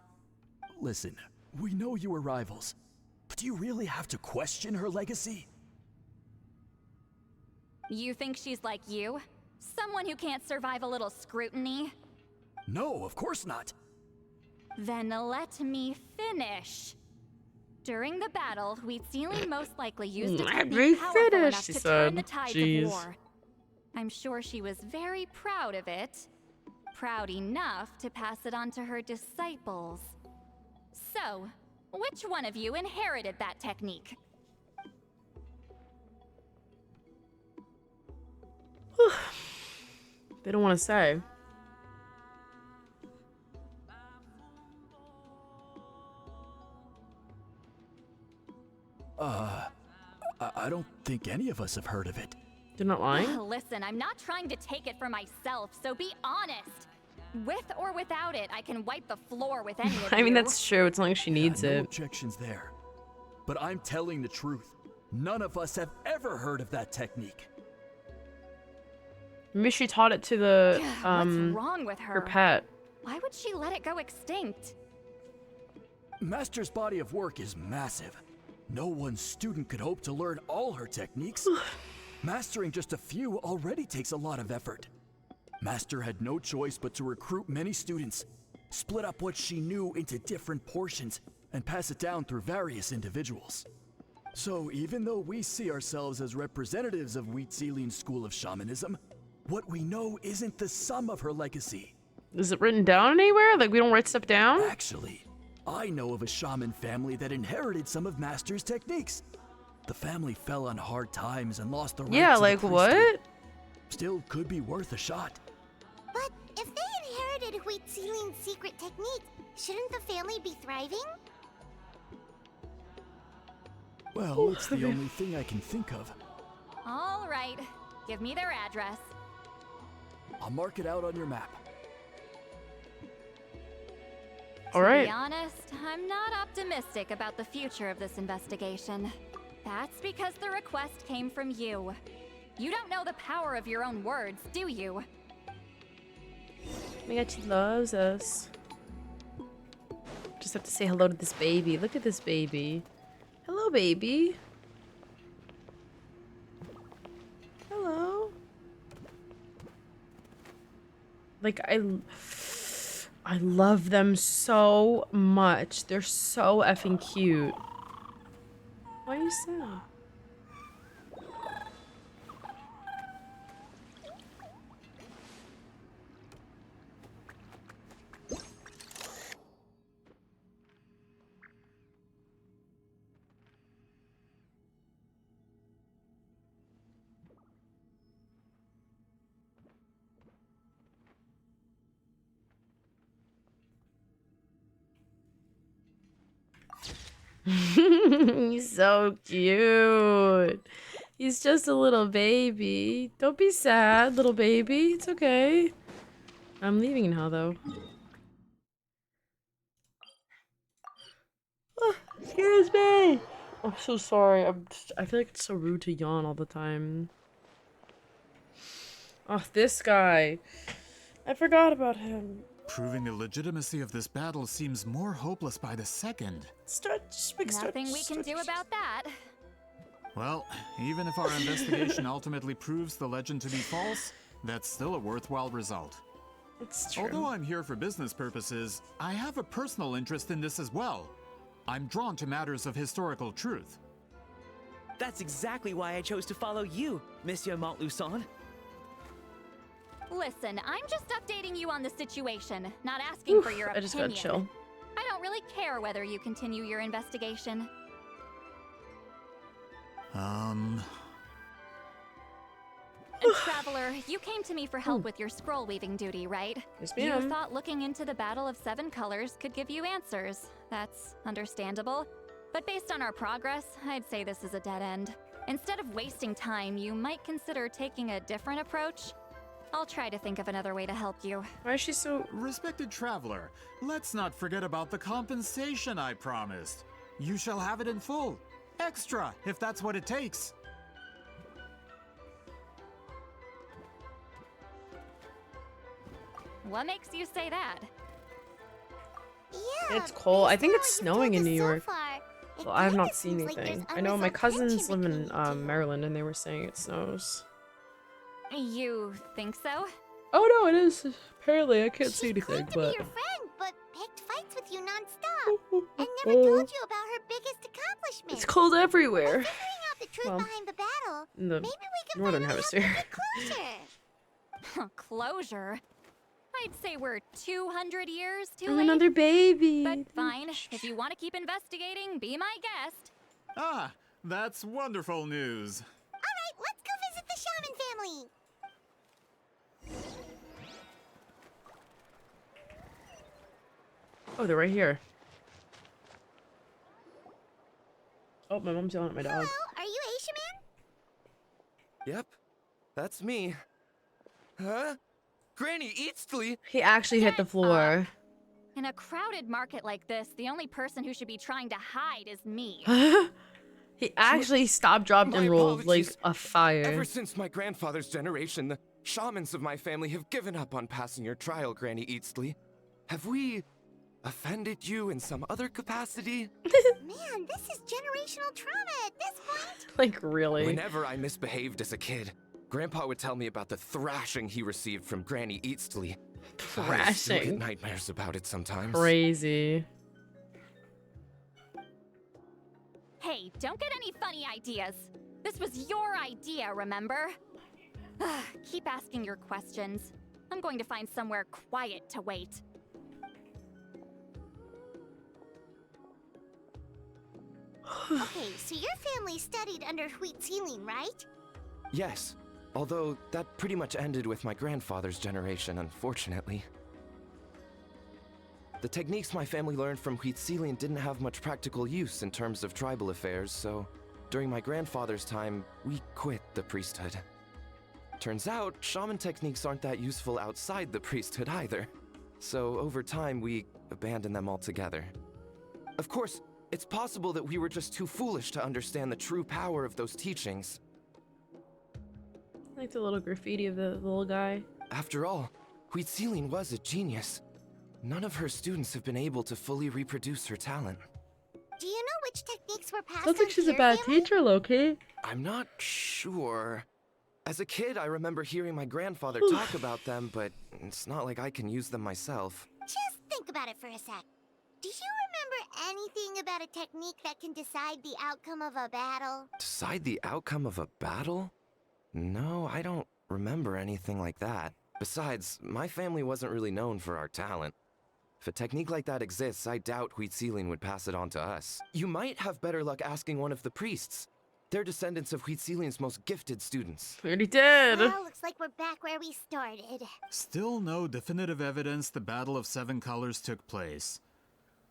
Listen, we know you were rivals, but do you really have to question her legacy? You think she's like you? Someone who can't survive a little scrutiny? No, of course not. Then let me finish. During the battle, Wheatselian most likely used a Let me technique powerful finish, enough she to turn said. the tides Jeez. of war. I'm sure she was very proud of it. Proud enough to pass it on to her disciples. So, which one of you inherited that technique? They don't want to say. I don't think any of us have heard of it. They're not lying? Listen, I'm not trying to take it for myself, so be honest. With or without it, I can wipe the floor with any of I mean, you. that's true. It's not like she needs No it. objections there. But I'm telling the truth. None of us have ever heard of that technique. Maybe she taught it to the, What's wrong with her? her pet. Why would she let it go extinct? Master's body of work is massive. No one student could hope to learn all her techniques. Mastering just a few already takes a lot of effort. Master had no choice but to recruit many students, split up what she knew into different portions, and pass it down through various individuals. So even though we see ourselves as representatives of Wheatselian's school of shamanism, what we know isn't the sum of her legacy. Is it written down anywhere? Like, we don't write stuff down? Actually, I know of a shaman family that inherited some of Master's techniques. The family fell on hard times and lost the right Yeah, to like, the priesthood. what? Still could be worth a shot. But if they inherited Huitzilin's secret technique, shouldn't the family be thriving? Well, it's the only thing I can think of. All right, give me their address. I'll mark it out on your map. All right. To be honest, I'm not optimistic about the future of this investigation. That's because the request came from you. You don't know the power of your own words, do you? Oh my god, she loves us. Just have to say hello to this baby. Look at this baby. Hello, baby. Hello. Like, I love them so much. They're so effing cute. Why are you sad? He's so cute. He's just a little baby. Don't be sad, little baby. It's okay. I'm leaving now, though. Oh, excuse me. I'm so sorry. I feel like it's so rude to yawn all the time. Oh, this guy. I forgot about him. Proving the legitimacy of this battle seems more hopeless by the second. Nothing we can do about that. Well, even if our investigation ultimately proves the legend to be false, that's still a worthwhile result. It's true. Although I'm here for business purposes, I have a personal interest in this as well. I'm drawn to matters of historical truth. That's exactly why I chose to follow you, Monsieur Montluçon. Listen, I'm just updating you on the situation, not asking for your opinion. I just got chill. I don't really care whether you continue your investigation. And Traveler, you came to me for help with your scroll weaving duty, right? Yes, You ma'am. thought looking into the Battle of Seven Colors could give you answers. That's understandable. But based on our progress, I'd say this is a dead end. Instead of wasting time, you might consider taking a different approach. I'll try to think of another way to help you. Why is she so... Respected traveler, let's not forget about the compensation I promised. You shall have it in full. Extra, if that's what it takes. What makes you say that? Yeah, It's cold. I think based on it's what you've snowing told in us New so York. far, it Well, I have kinda not seen seems like anything. there's I know my unresolved tension cousins live in between you two. Maryland, and they were saying it snows. You think so? Oh no, it is. Apparently, I can't see anything, Claimed to but... be your friend, but picked fights with you nonstop, and never told you about her biggest accomplishment. It's cold everywhere. By figuring out the truth Well, behind the battle, in the maybe we can northern finally hemisphere. help you get closure. Closure? I'd say we're 200 years too I'm late. another baby. But fine, if you want to keep investigating, be my guest. Ah, that's wonderful news. Alright, let's go visit the shaman family. Oh, they're right here. Oh, my mom's yelling at my dog. Hello, are you Aisha Man? Yep, that's me. Huh? Granny Eatsley? He actually hit the floor. In a crowded market like this, the only person who should be trying to hide is me. He actually stopped, dropped, My and rolled like apologies. a fire. Ever since my grandfather's generation, the shamans of my family have given up on passing your trial, Granny Eatsley. Have we offended you in some other capacity? Man, this is generational trauma at this point. Like, really? Whenever I misbehaved as a kid, Grandpa would tell me about the thrashing he received from Granny Eatsley. I still get Thrashing. nightmares about it sometimes. Crazy. Hey, don't get any funny ideas. This was your idea, remember? Keep asking your questions. I'm going to find somewhere quiet to wait. Okay, so your family studied under Huitzilin, right? Yes. Although, that pretty much ended with my grandfather's generation, unfortunately. The techniques my family learned from Huitzilian didn't have much practical use in terms of tribal affairs, so during my grandfather's time, we quit the priesthood. Turns out, shaman techniques aren't that useful outside the priesthood either. So over time, we abandoned them altogether. Of course, it's possible that we were just too foolish to understand the true power of those teachings. I like the little graffiti of the little guy. After all, Huitzilian was a genius. None of her students have been able to fully reproduce her talent. Do you know which techniques were passed I don't think on she's to a your bad family? teacher, Loki. I'm not sure. As a kid, I remember hearing my grandfather talk about them, but it's not like I can use them myself. Just think about it for a sec. Do you remember anything about a technique that can decide the outcome of a battle? Decide the outcome of a battle? No, I don't remember anything like that. Besides, my family wasn't really known for our talent. If a technique like that exists, I doubt Huitzilian would pass it on to us. You might have better luck asking one of the priests. They're descendants of Huitzilian's most gifted students. We already did. Well, looks like we're back where we started. Still no definitive evidence the Battle of Seven Colors took place.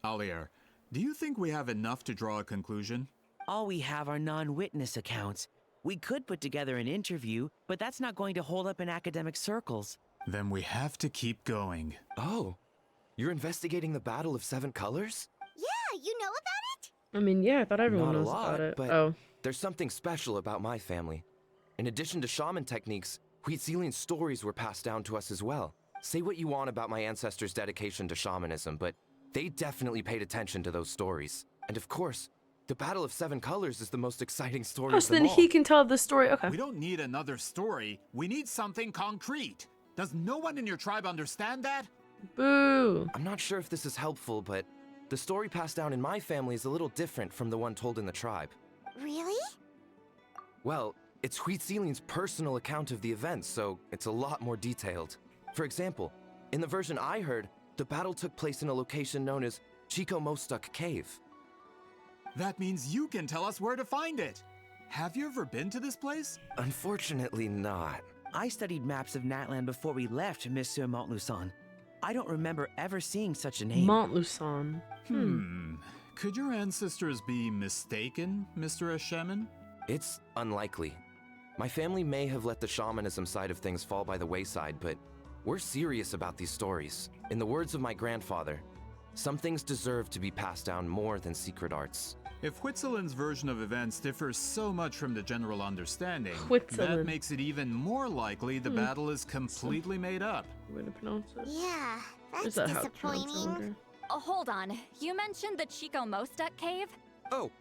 Alier, do you think we have enough to draw a conclusion? All we have are non-witness accounts. We could put together an interview, but that's not going to hold up in academic circles. Then we have to keep going. Oh, you're investigating the Battle of Seven Colors? Yeah, you know about it? I mean, yeah, I thought everyone Not a knows lot, about it. but Oh. there's something special about my family. In addition to shaman techniques, Huitzilian stories were passed down to us as well. Say what you want about my ancestors' dedication to shamanism, but they definitely paid attention to those stories. And of course, the Battle of Seven Colors is the most exciting story Oh, of so them then all. he can tell the story. Okay. We don't need another story. We need something concrete. Does no one in your tribe understand that? Boo. I'm not sure if this is helpful, but the story passed down in my family is a little different from the one told in the tribe. Really? Well, it's Huitzilian's personal account of the events, so it's a lot more detailed. For example, in the version I heard, the battle took place in a location known as Chico Mostuk Cave. That means you can tell us where to find it. Have you ever been to this place? Unfortunately not. I studied maps of Natland before we left, Monsieur Montluçon. I don't remember ever seeing such a name. Montluçon. Could your ancestors be mistaken, Mr. Shaman? It's unlikely. My family may have let the shamanism side of things fall by the wayside, but we're serious about these stories. In the words of my grandfather, some things deserve to be passed down more than secret arts. If Huitzilin's version of events differs so much from the general understanding, Huitzilin. that makes it even more likely the battle is completely made up. Way to pronounce it. Yeah, Is that's that how it's pronounced, I disappointing. wonder? Oh, hold on. You mentioned the Chico Mostuk cave? Oh,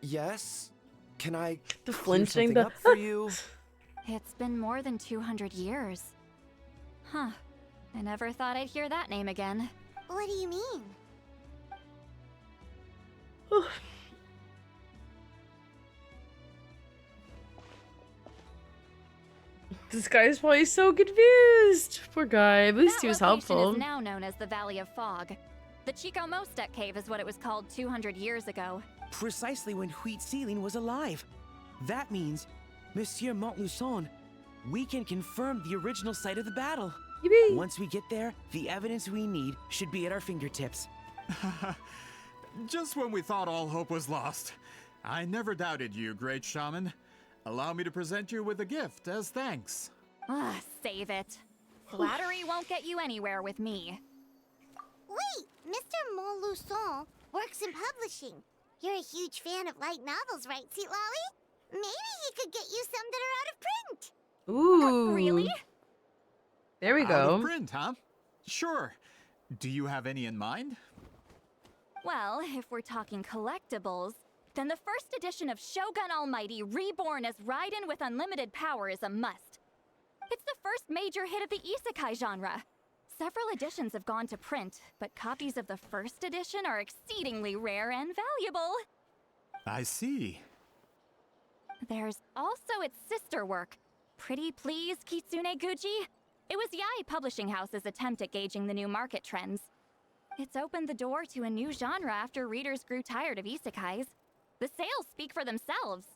yes? Can I The clear flinching, something the up for you? It's been more than 200 years. Huh. I never thought I'd hear that name again. What do you mean? This guy's probably so confused. Poor guy. At least That he was location helpful. is now known as the Valley of Fog. The Chico Mostuk cave is what it was called 200 years ago. Precisely when Huitzilian was alive. That means, Monsieur Montluçon, we can confirm the original site of the battle. Yippee. Once we get there, the evidence we need should be at our fingertips. Just when we thought all hope was lost. I never doubted you, great shaman. Allow me to present you with a gift as thanks. Ah, save it. Flattery won't get you anywhere with me. Wait, Mr. Montluçon works in publishing. You're a huge fan of light novels, right, Citlali? Maybe he could get you some that are out of print. Ooh. Really? There we Out go. of print, huh? Sure. Do you have any in mind? Well, if we're talking collectibles, then the first edition of Shogun Almighty Reborn as Raiden with unlimited power is a must. It's the first major hit of the isekai genre. Several editions have gone to print, but copies of the first edition are exceedingly rare and valuable. I see. There's also its sister work, Pretty Please Kitsune Guji. It was Yai Publishing House's attempt at gauging the new market trends. It's opened the door to a new genre after readers grew tired of isekais. The sales speak for themselves.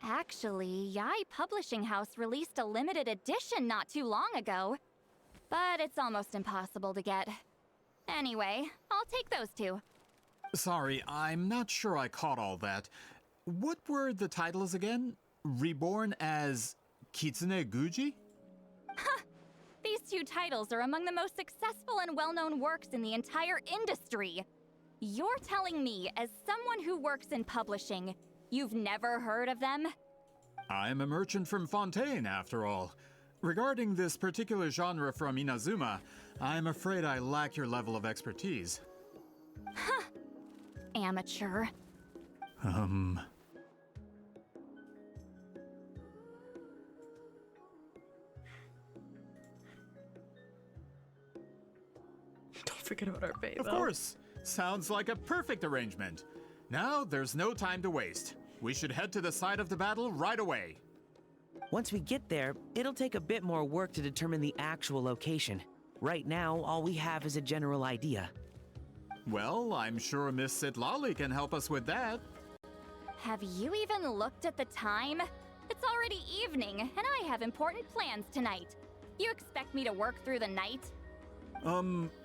Actually, Yai Publishing House released a limited edition not too long ago. But it's almost impossible to get. Anyway, I'll take those two. Sorry, I'm not sure I caught all that. What were the titles again? Reborn as Kitsune Guji? These two titles are among the most successful and well-known works in the entire industry. You're telling me, as someone who works in publishing, you've never heard of them? I'm a merchant from Fontaine, after all. Regarding this particular genre from Inazuma, I'm afraid I lack your level of expertise. Huh. Amateur. Don't forget about our pay, Of course! Sounds like a perfect arrangement. Now, there's no time to waste. We should head to the site of the battle right away. Once we get there, it'll take a bit more work to determine the actual location. Right now, all we have is a general idea. Well, I'm sure Miss Citlali can help us with that. Have you even looked at the time? It's already evening, and I have important plans tonight. You expect me to work through the night?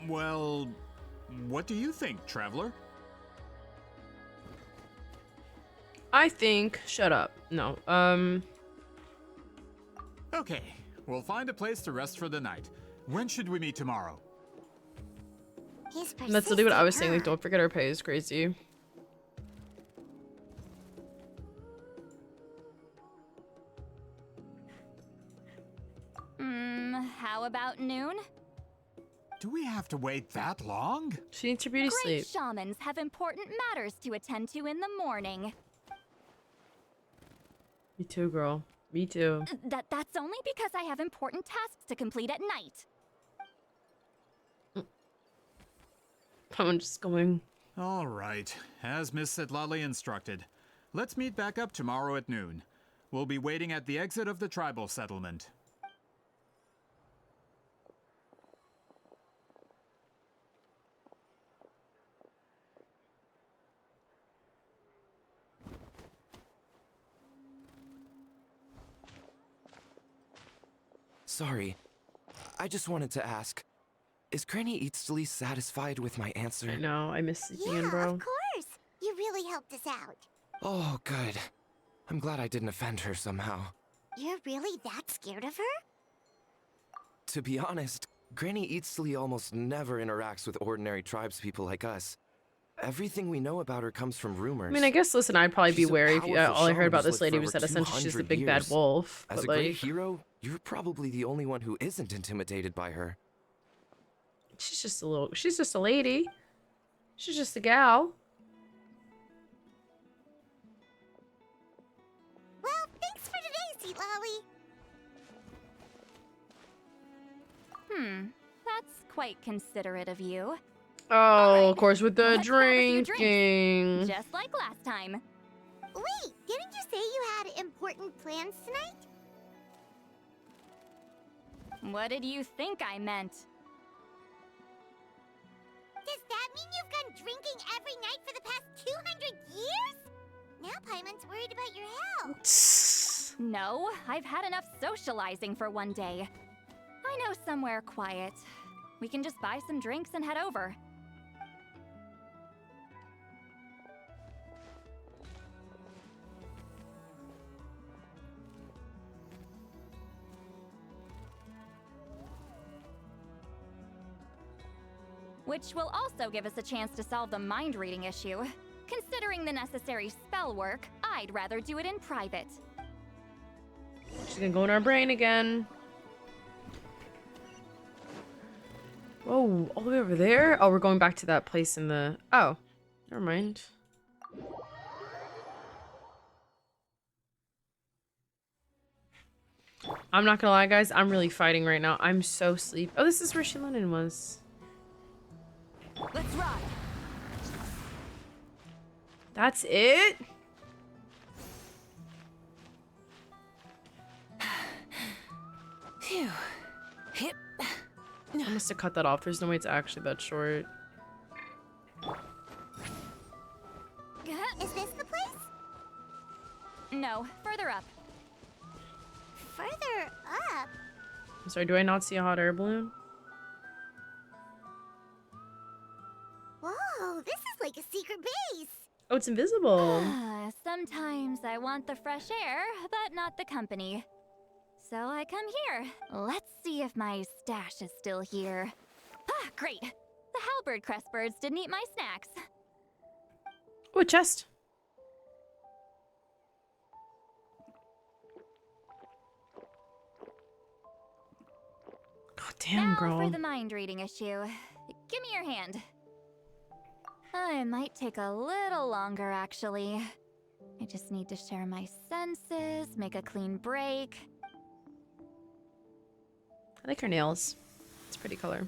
Well, what do you think, Traveler? I think... Shut up. No, Okay, we'll find a place to rest for the night. When should we meet tomorrow? That's literally what I was saying, like, don't forget our pay is crazy. How about noon? Do we have to wait that long? She needs her beauty Great sleep. shamans have important matters to attend to in the morning. Me too, girl. Me too. That's only because I have important tasks to complete at night. I'm just going. All right, as Miss Citlali instructed. Let's meet back up tomorrow at noon. We'll be waiting at the exit of the tribal settlement. Sorry. I just wanted to ask, is Granny Eatsley satisfied with my answer? I know, I miss sleeping in, bro. Of course. You really helped us out. Oh, good. I'm glad I didn't offend her somehow. You're really that scared of her? To be honest, Granny Eatsley almost never interacts with ordinary tribespeople like us. Everything we know about her comes from rumors. I mean, I guess, listen, I'd probably be She's a wary if powerful all I heard shaman about who's this lived lady for was that over essentially she's the 200 big bad years. wolf. As But a great like, hero, you're probably the only one who isn't intimidated by her. she's just a lady. She's just a gal. Well, thanks for today, Citlali. That's quite considerate of you. Oh, of course, with the Let's have a few drinking. drinks, just like last time. Wait, didn't you say you had important plans tonight? What did you think I meant? Does that mean you've gone drinking every night for the past 200 years? Now Paimon's worried about your health. No, I've had enough socializing for one day. I know somewhere quiet. We can just buy some drinks and head over. Which will also give us a chance to solve the mind reading issue. Considering the necessary spell work, I'd rather do it in private. She's gonna go in our brain again. Whoa, all the way over there? Oh, we're going back to that place in the... Oh, never mind. I'm not gonna lie, guys. I'm really fighting right now. I'm so sleepy. Oh, this is where Lennon was. Let's ride. That's it? Phew. Hip. I must have cut that off. There's no way it's actually that short. Is this the place? No, further up. Further up? I'm sorry, do I not see a hot air balloon? Whoa, this is like a secret base. Oh, it's invisible. Sometimes I want the fresh air, but not the company. So I come here. Let's see if my stash is still here. Ah, great. The halberd crest birds didn't eat my snacks. Oh, a chest. God damn, now girl. for the mind reading issue. Give me your hand. It might take a little longer, actually. I just need to share my senses, make a clean break. I like her nails. It's a pretty color.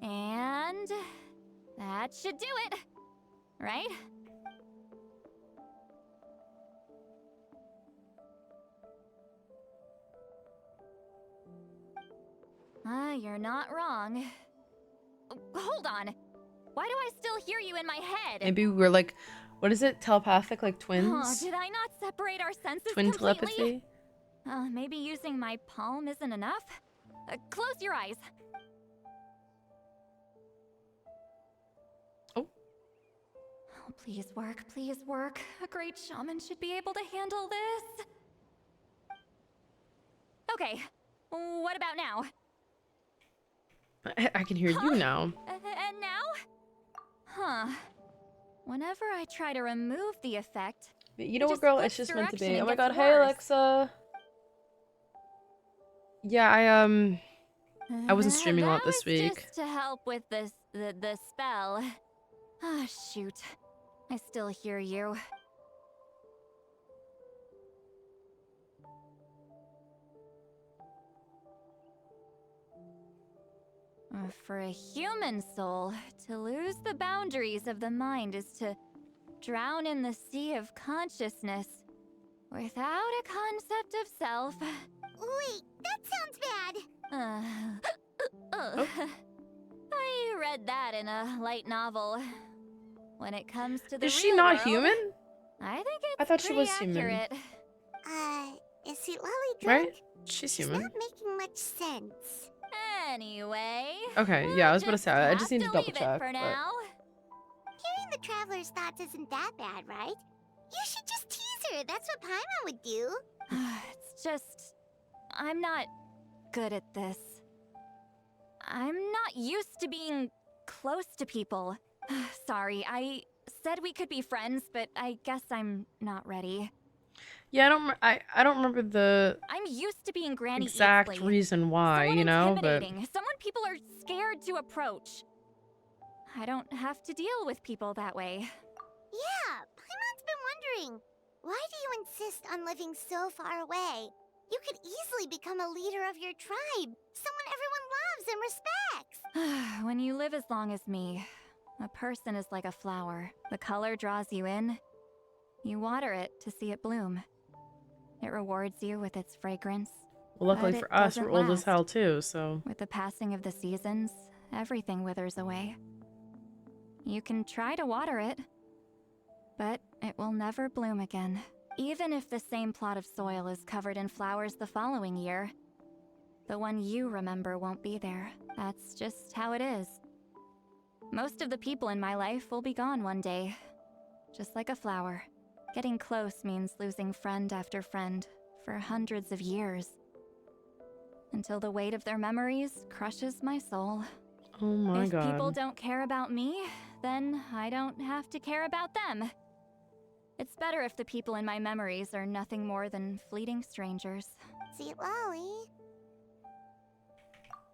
And that should do it, right? You're not wrong. Hold on. Why do I still hear you in my head? Maybe we're like, what is it? Telepathic, like Oh, twins? did I not separate our senses Twin completely? telepathy? Maybe using my palm isn't enough? Close your eyes. Oh. Oh, please work, please work. A great shaman should be able to handle this. Okay, what about now? I can hear you now. And now? Huh. Whenever I try to remove the effect, You know what, girl? It's just meant to be. Oh my god, hey Alexa. Yeah, I wasn't streaming a lot this week. Just to help with the spell. Ah, shoot. I still hear you. For a human soul, to lose the boundaries of the mind is to drown in the sea of consciousness without a concept of self. Wait, that sounds bad. Oh. I read that in a light novel. When it comes to the Is she real not world, human? I think it's I thought she pretty was human. Is accurate. Citlali drunk? Right? She's She's human. not making much sense. Anyway. Okay, yeah, I was about to say, I just need to double leave it check. for But... now. Hearing the traveler's thoughts isn't that bad, right? You should just tease her. That's what Paimon would do. It's just... I'm not good at this. I'm not used to being close to people. Sorry, I said we could be friends, but I guess I'm not ready. Yeah, I don't remember the I'm used to being Granny exact Eastly. reason why, you know, but Someone people are scared to approach. I don't have to deal with people that way. Yeah, Paimon's been wondering. Why do you insist on living so far away? You could easily become a leader of your tribe. Someone everyone loves and respects. When you live as long as me, a person is like a flower. The color draws you in. You water it to see it bloom. It rewards you with its fragrance. well, luckily but for it us, we're doesn't old as last. hell too, so. With the passing of the seasons, everything withers away. You can try to water it, but it will never bloom again. Even if the same plot of soil is covered in flowers the following year, the one you remember won't be there. That's just how it is. Most of the people in my life will be gone one day, just like a flower. Getting close means losing friend after friend for hundreds of years, until the weight of their memories crushes my soul. Oh my If god. people don't care about me, then I don't have to care about them. It's better if the people in my memories are nothing more than fleeting strangers. Citlali.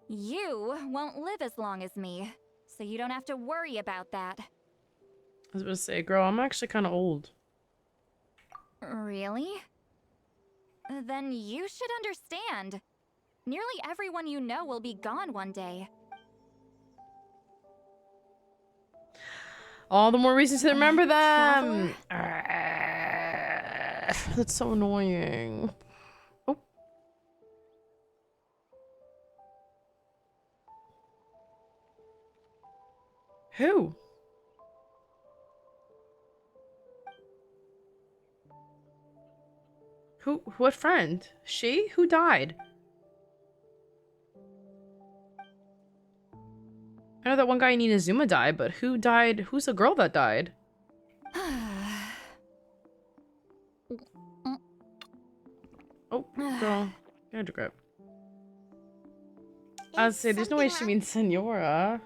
You won't live as long as me, so you don't have to worry about that. I was about to say, girl, I'm actually kind of old. Really? Then you should understand. Nearly everyone you know will be gone one day. All the more reasons to remember them. Traveler? That's so annoying. Oh. Who? Who? What friend? She? Who died? I know that one guy in Inazuma died, but who died? Who's the girl that died? Oh, girl. Get a grip. I'd say there's no way she means Senora.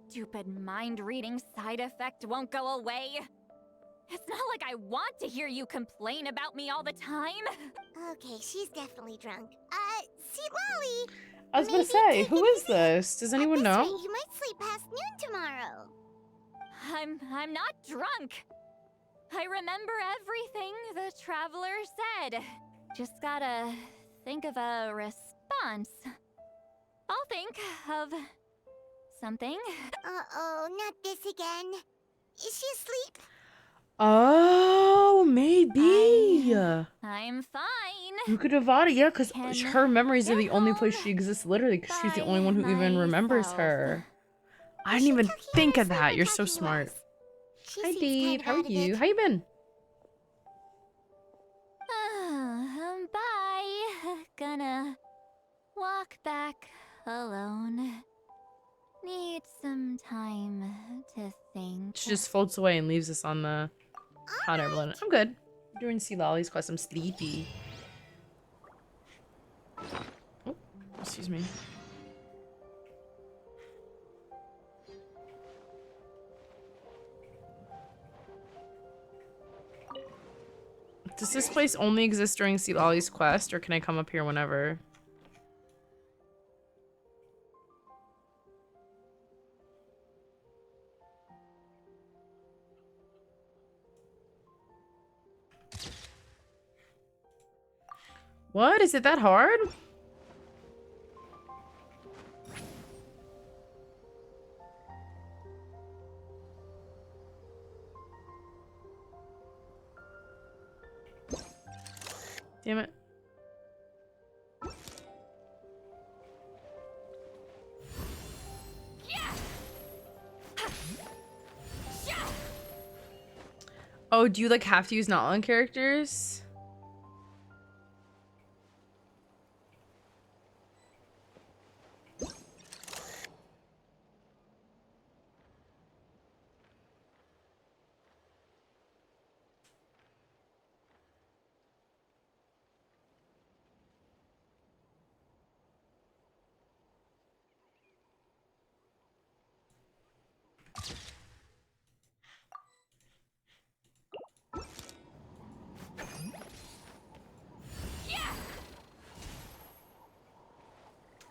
Stupid mind-reading side effect won't go away. It's not like I want to hear you complain about me all the time. Okay, she's definitely drunk. Citlali! I was gonna say, who is this? Does anyone know? You might sleep past noon tomorrow. I'm not drunk. I remember everything the traveler said. Just gotta think of a response. I'll think of something. Uh-oh, not this again. Is she asleep? Oh, maybe. I'm fine. Rukadavada, yeah, because her memories are the only place she exists, literally, because she's the only one who even remembers her. I didn't even think of that. You're so smart. Hi, Deep. How are you? How you been? Bye. Gonna walk back alone. Need some time to think. She just folds away and leaves us on the hot air balloon. I'm good. Doing Citlalli's quest. I'm sleepy. Oh, excuse me. Does this place only exist during Citlalli's quest, or can I come up here whenever? What? Is it that hard? Damn it. Oh, do you like have to use not-on characters?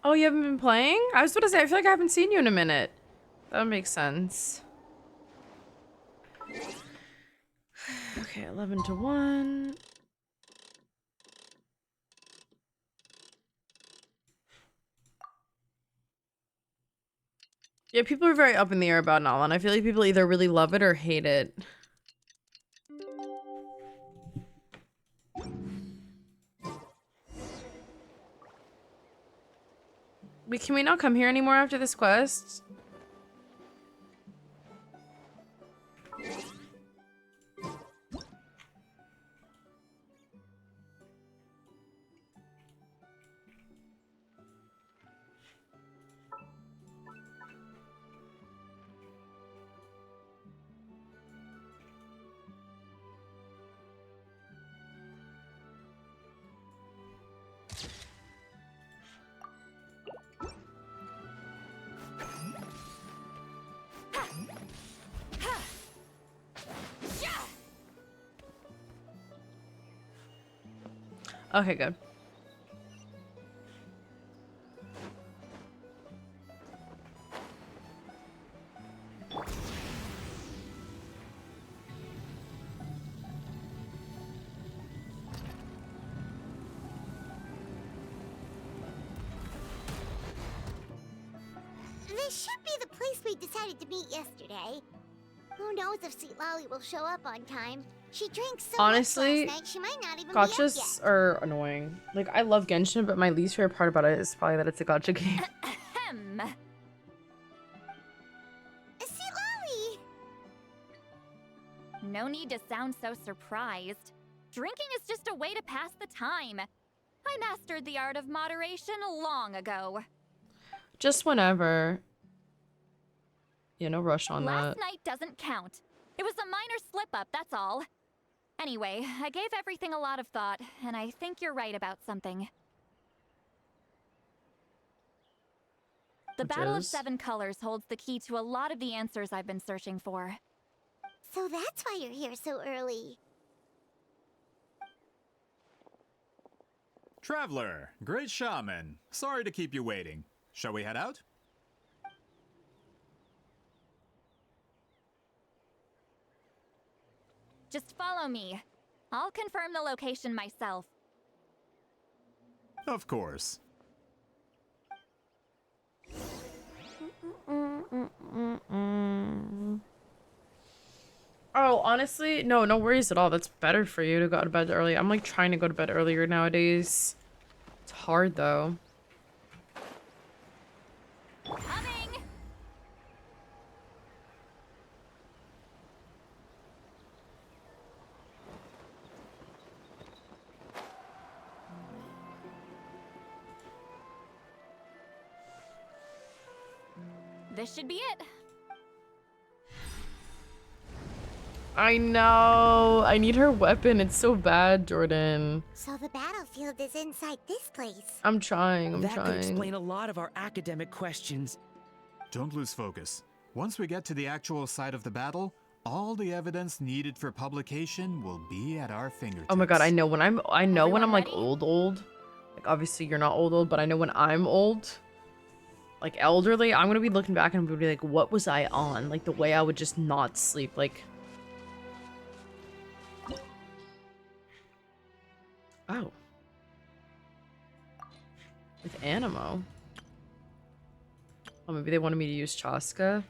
Oh, you haven't been playing? I was about to say, I feel like I haven't seen you in a minute. That would make sense. Okay, 11 to 1. Yeah, people are very up in the air about Nalan. I feel like people either really love it or hate it. Wait, can we not come here anymore after this quest? Okay, good. This should be the place we decided to meet yesterday. Who knows if Citlali will show up on time? She drank so Honestly, much last night, she might not even be up yet. gachas are annoying. Like, I love Genshin, but my least favorite part about it is probably that it's a gacha game. Citlali! No need to sound so surprised. Drinking is just a way to pass the time. I mastered the art of moderation long ago. Just whenever. Yeah, no rush on Last that. night doesn't count. It was a minor slip-up, that's all. Anyway, I gave everything a lot of thought, and I think you're right about something. The Battle of Seven Colors holds the key to a lot of the answers I've been searching for. So that's why you're here so early. Traveler, great shaman. Sorry to keep you waiting. Shall we head out? Just follow me. I'll confirm the location myself. Of course. Oh, honestly, no worries at all. That's better for you to go to bed early. I'm like trying to go to bed earlier nowadays. It's hard though. Coming! This should be it. I know. I need her weapon. It's so bad, Jordan. So the battlefield is inside this place. I'm trying. That could explain a lot of our academic questions. Don't lose focus. Once we get to the actual site of the battle, all the evidence needed for publication will be at our fingertips. Oh my god, I know when I'm like old. Like obviously you're not old, but I know when I'm old, like elderly, I'm gonna be looking back and be like, what was I on? Like the way I would just not sleep, like. Oh. With Animo. Oh, maybe they wanted me to use Chaska.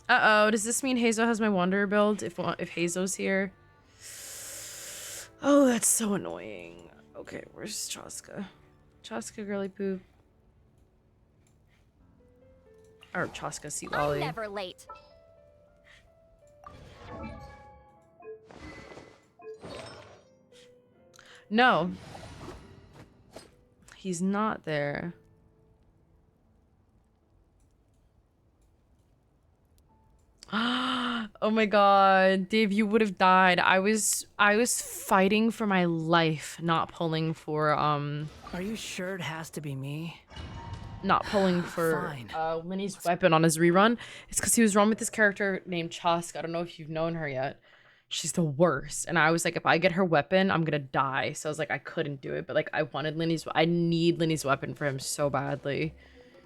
Uh-oh, does this mean Hazo has my Wanderer build if Hazo's here? Oh, that's so annoying. Okay, where's Chaska? Chaska girly poop. Or Chaska citlali. I'm never late. No. He's not there. Oh my god, Dave, you would have died. I was fighting for my life, not pulling for Are you sure it has to be me? Not pulling for Linny's weapon on his rerun. It's because he was wrong with this character named Chaska. I don't know if you've known her yet. She's the worst. And I was like, if I get her weapon, I'm gonna die. So I was like, I couldn't do it. But like, I need Linny's weapon for him so badly.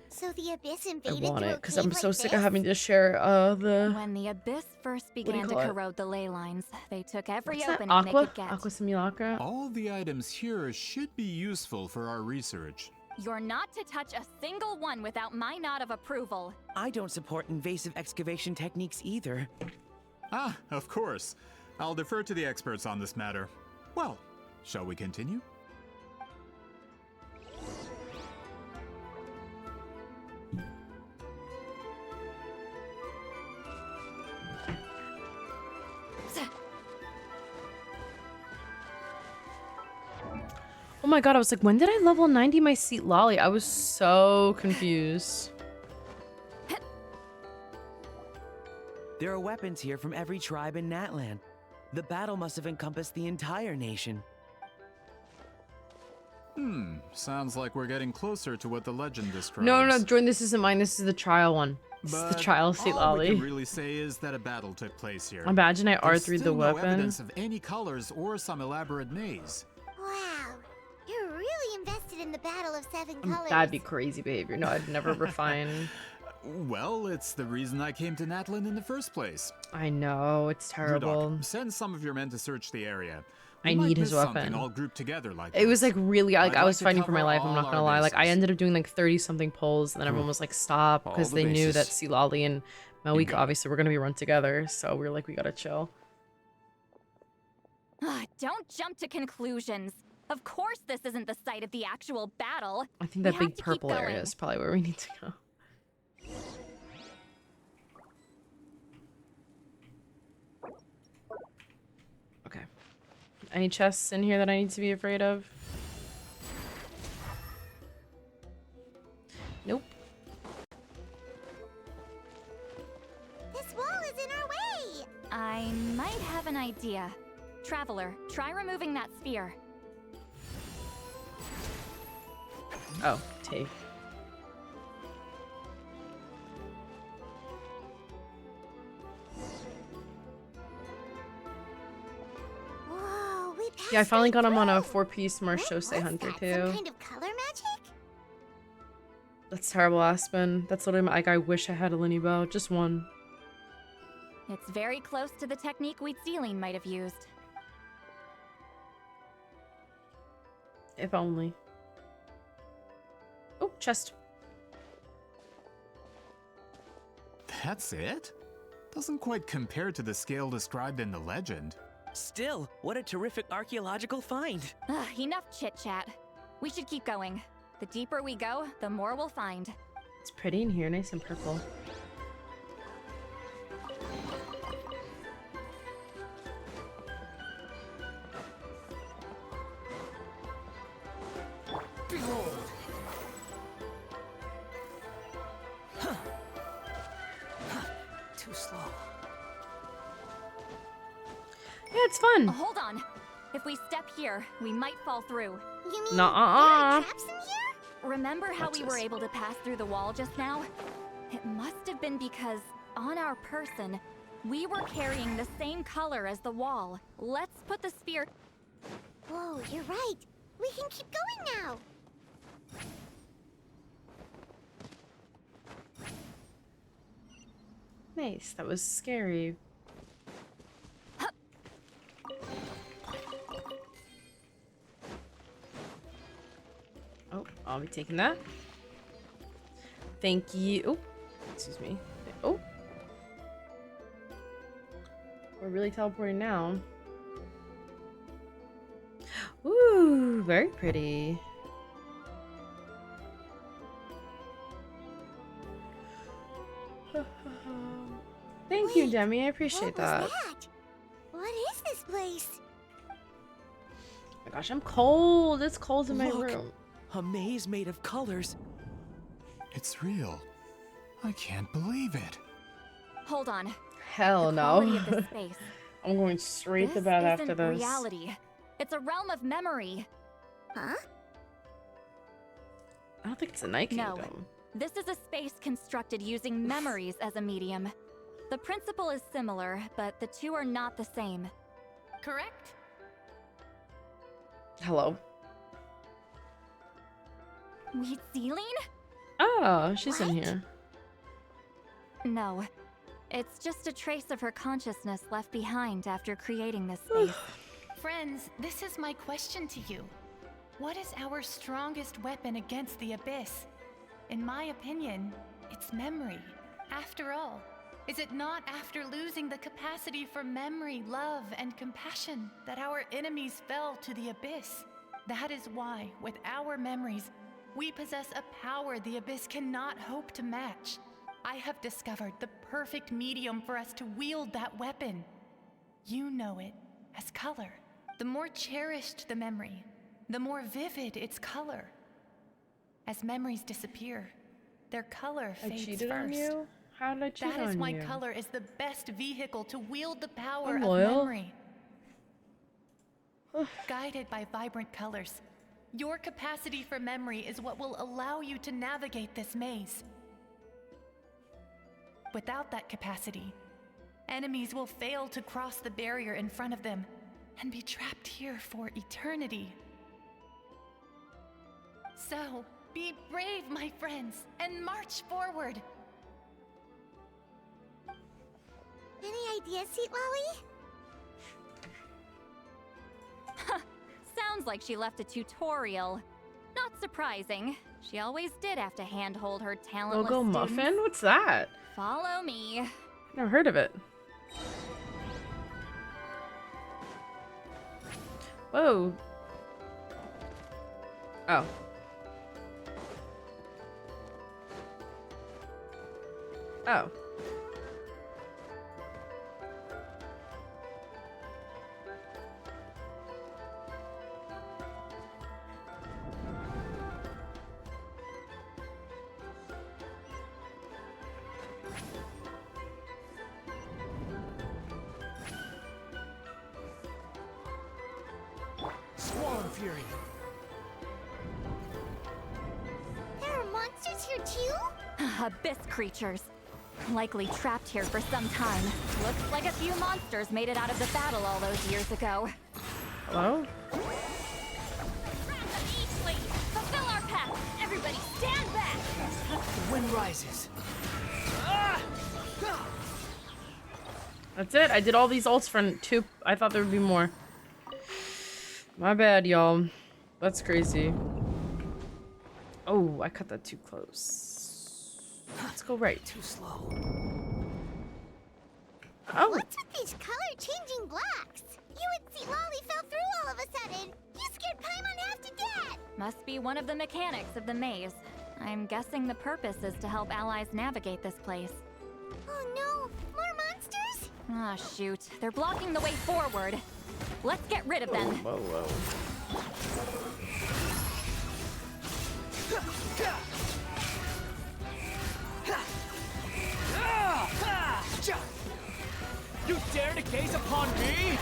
So the Abyss I invaded want through it a because cave I'm so like sick this? of having to share the. When the Abyss first do you began to call it? corrode the ley lines, they took every What's that? opening they Aqua? could get. Aqua simulacra? All the items here should be useful for our research. You're not to touch a single one without my nod of approval. I don't support invasive excavation techniques either. Ah, of course. I'll defer to the experts on this matter. Well, shall we continue? Oh my god, I was like, when did I level 90 my citlali? I was so confused. There are weapons here from every tribe in Natlan. The battle must have encompassed the entire nation. Sounds like we're getting closer to what the legend describes. No, Jordan, this isn't mine. This is the trial one. This is the trial all we citlali. can really say is that a battle took place here. Imagine I There's R3'd the still no weapon. evidence of any colors or some elaborate maze. Wow, you're really invested in the Battle of Seven Colors. That'd be crazy behavior. No, I'd never refine. Well, it's the reason I came to Natlan in the first place. I know, it's terrible. Grudok, send some of your men to search the area. I We might need his miss something weapon. all grouped together like It was this. like really, like I'd I was like to fighting for my cover life, I'm all not gonna our lie. Like I bases. ended up doing like 30 something pulls and then everyone was like, stop, because the they knew that bases. citlali and Malika got it. obviously were gonna be run together. So we were like, we gotta chill. Don't jump to conclusions. Of course this isn't the site of the actual battle. I think We that have big to keep purple area going. is probably where we need to go. Any chests in here that I need to be afraid of? Nope. This wall is in our way! I might have an idea. Traveler, try removing that sphere. Oh, take. Whoa, we passed Yeah, I finally got him on a through. 4-piece Marshose Hunter Some too. kind of color magic? That's terrible, Aspen. That's literally like I wish I had a Linny Bow. Just one. It's very close to the technique Wheatsealing might have used. If only. Oh, chest. That's it? Doesn't quite compare to the scale described in the legend. Still, what a terrific archaeological find. Ugh, enough chit-chat. We should keep going. The deeper we go, the more we'll find. It's pretty in here, nice and purple. Behold! Too slow. Yeah, it's fun. Hold on. If we step here, we might fall through. You mean Nuh-uh. there are traps in here? Remember how Watch we were this. able to pass through the wall just now? It must have been because, on our person, we were carrying the same color as the wall. Let's put the spear... Whoa, you're right. We can keep going now. Nice. That was scary. Oh, I'll be taking that. Thank you. Oh, excuse me. Oh. We're really teleporting now. Ooh, very pretty. Thank you, Demi. I appreciate What was that. that? What is this place? Oh my gosh, I'm cold. It's cold in my Look, room. a maze made of colors. It's real. I can't believe it. Hold on. Hell The no. quality of this space. I'm going straight to This bed isn't after this. reality. It's a realm of memory. Huh? I don't think it's a Night No. Kingdom. This is a space constructed using memories as a medium. The principle is similar, but the two are not the same. Correct? Hello. Wheatsealing? Oh, she's in What? here. No. It's just a trace of her consciousness left behind after creating this space. Friends, this is my question to you. What is our strongest weapon against the Abyss? In my opinion, it's memory. After all, is it not after losing the capacity for memory, love, and compassion that our enemies fell to the Abyss? That is why, with our memories, we possess a power the Abyss cannot hope to match. I have discovered the perfect medium for us to wield that weapon. You know it as color. The more cherished the memory, the more vivid its color. As memories disappear, their color I fades cheated first. on you? How did I cheat That is on why you? color is the best vehicle to wield the power I'm of loyal. memory. Guided by vibrant colors, your capacity for memory is what will allow you to navigate this maze. Without that capacity, enemies will fail to cross the barrier in front of them and be trapped here for eternity. So, be brave, my friends, and march forward. Any ideas, citlali? Sounds like she left a tutorial. Not surprising. She always did have to handhold her talentless Logo students. Muffin? What's that? Follow me. Never heard of it. Whoa. Oh. Oh. Squall Fury. There are monsters here too? Abyss creatures. Likely trapped here for some time. Looks like a few monsters made it out of the battle all those years ago. Hello? Fulfill our path! Everybody stand back! The wind rises. That's it. I did all these ults for 2. I thought there would be more. My bad, y'all. That's crazy. Oh, I cut that too close. Let's go right. Too slow. Oh. What's with these color-changing blocks? You and Citlali fell through all of a sudden. You scared Paimon half to death. Must be one of the mechanics of the maze. I'm guessing the purpose is to help allies navigate this place. Oh no, more monsters? Ah, shoot. They're blocking the way forward. Let's get rid of them. Whoa, whoa. You dare to gaze upon me?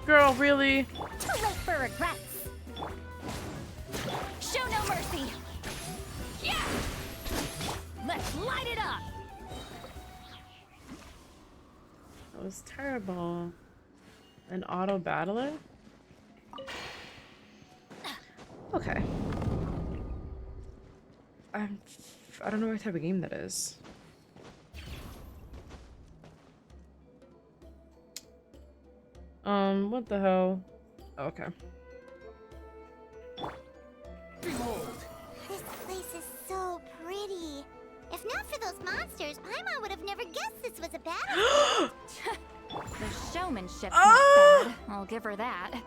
Girl, really? Too late for regrets. Show no mercy. Yeah! Let's light it up. That was terrible. An auto battler? Okay. I don't know what type of game that is. What the hell? Oh, okay. Behold! This place is so pretty. If not for those monsters, Paimon would have never guessed this was a battle. The showmanship's not bad. I'll give her that.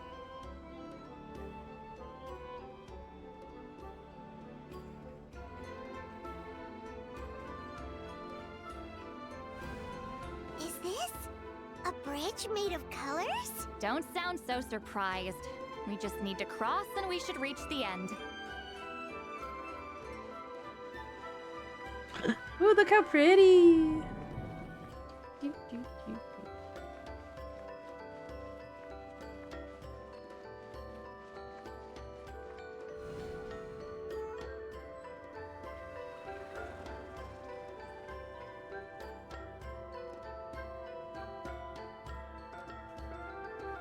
Is this a bridge made of colors? Don't sound so surprised. We just need to cross and we should reach the end. Ooh, look how pretty!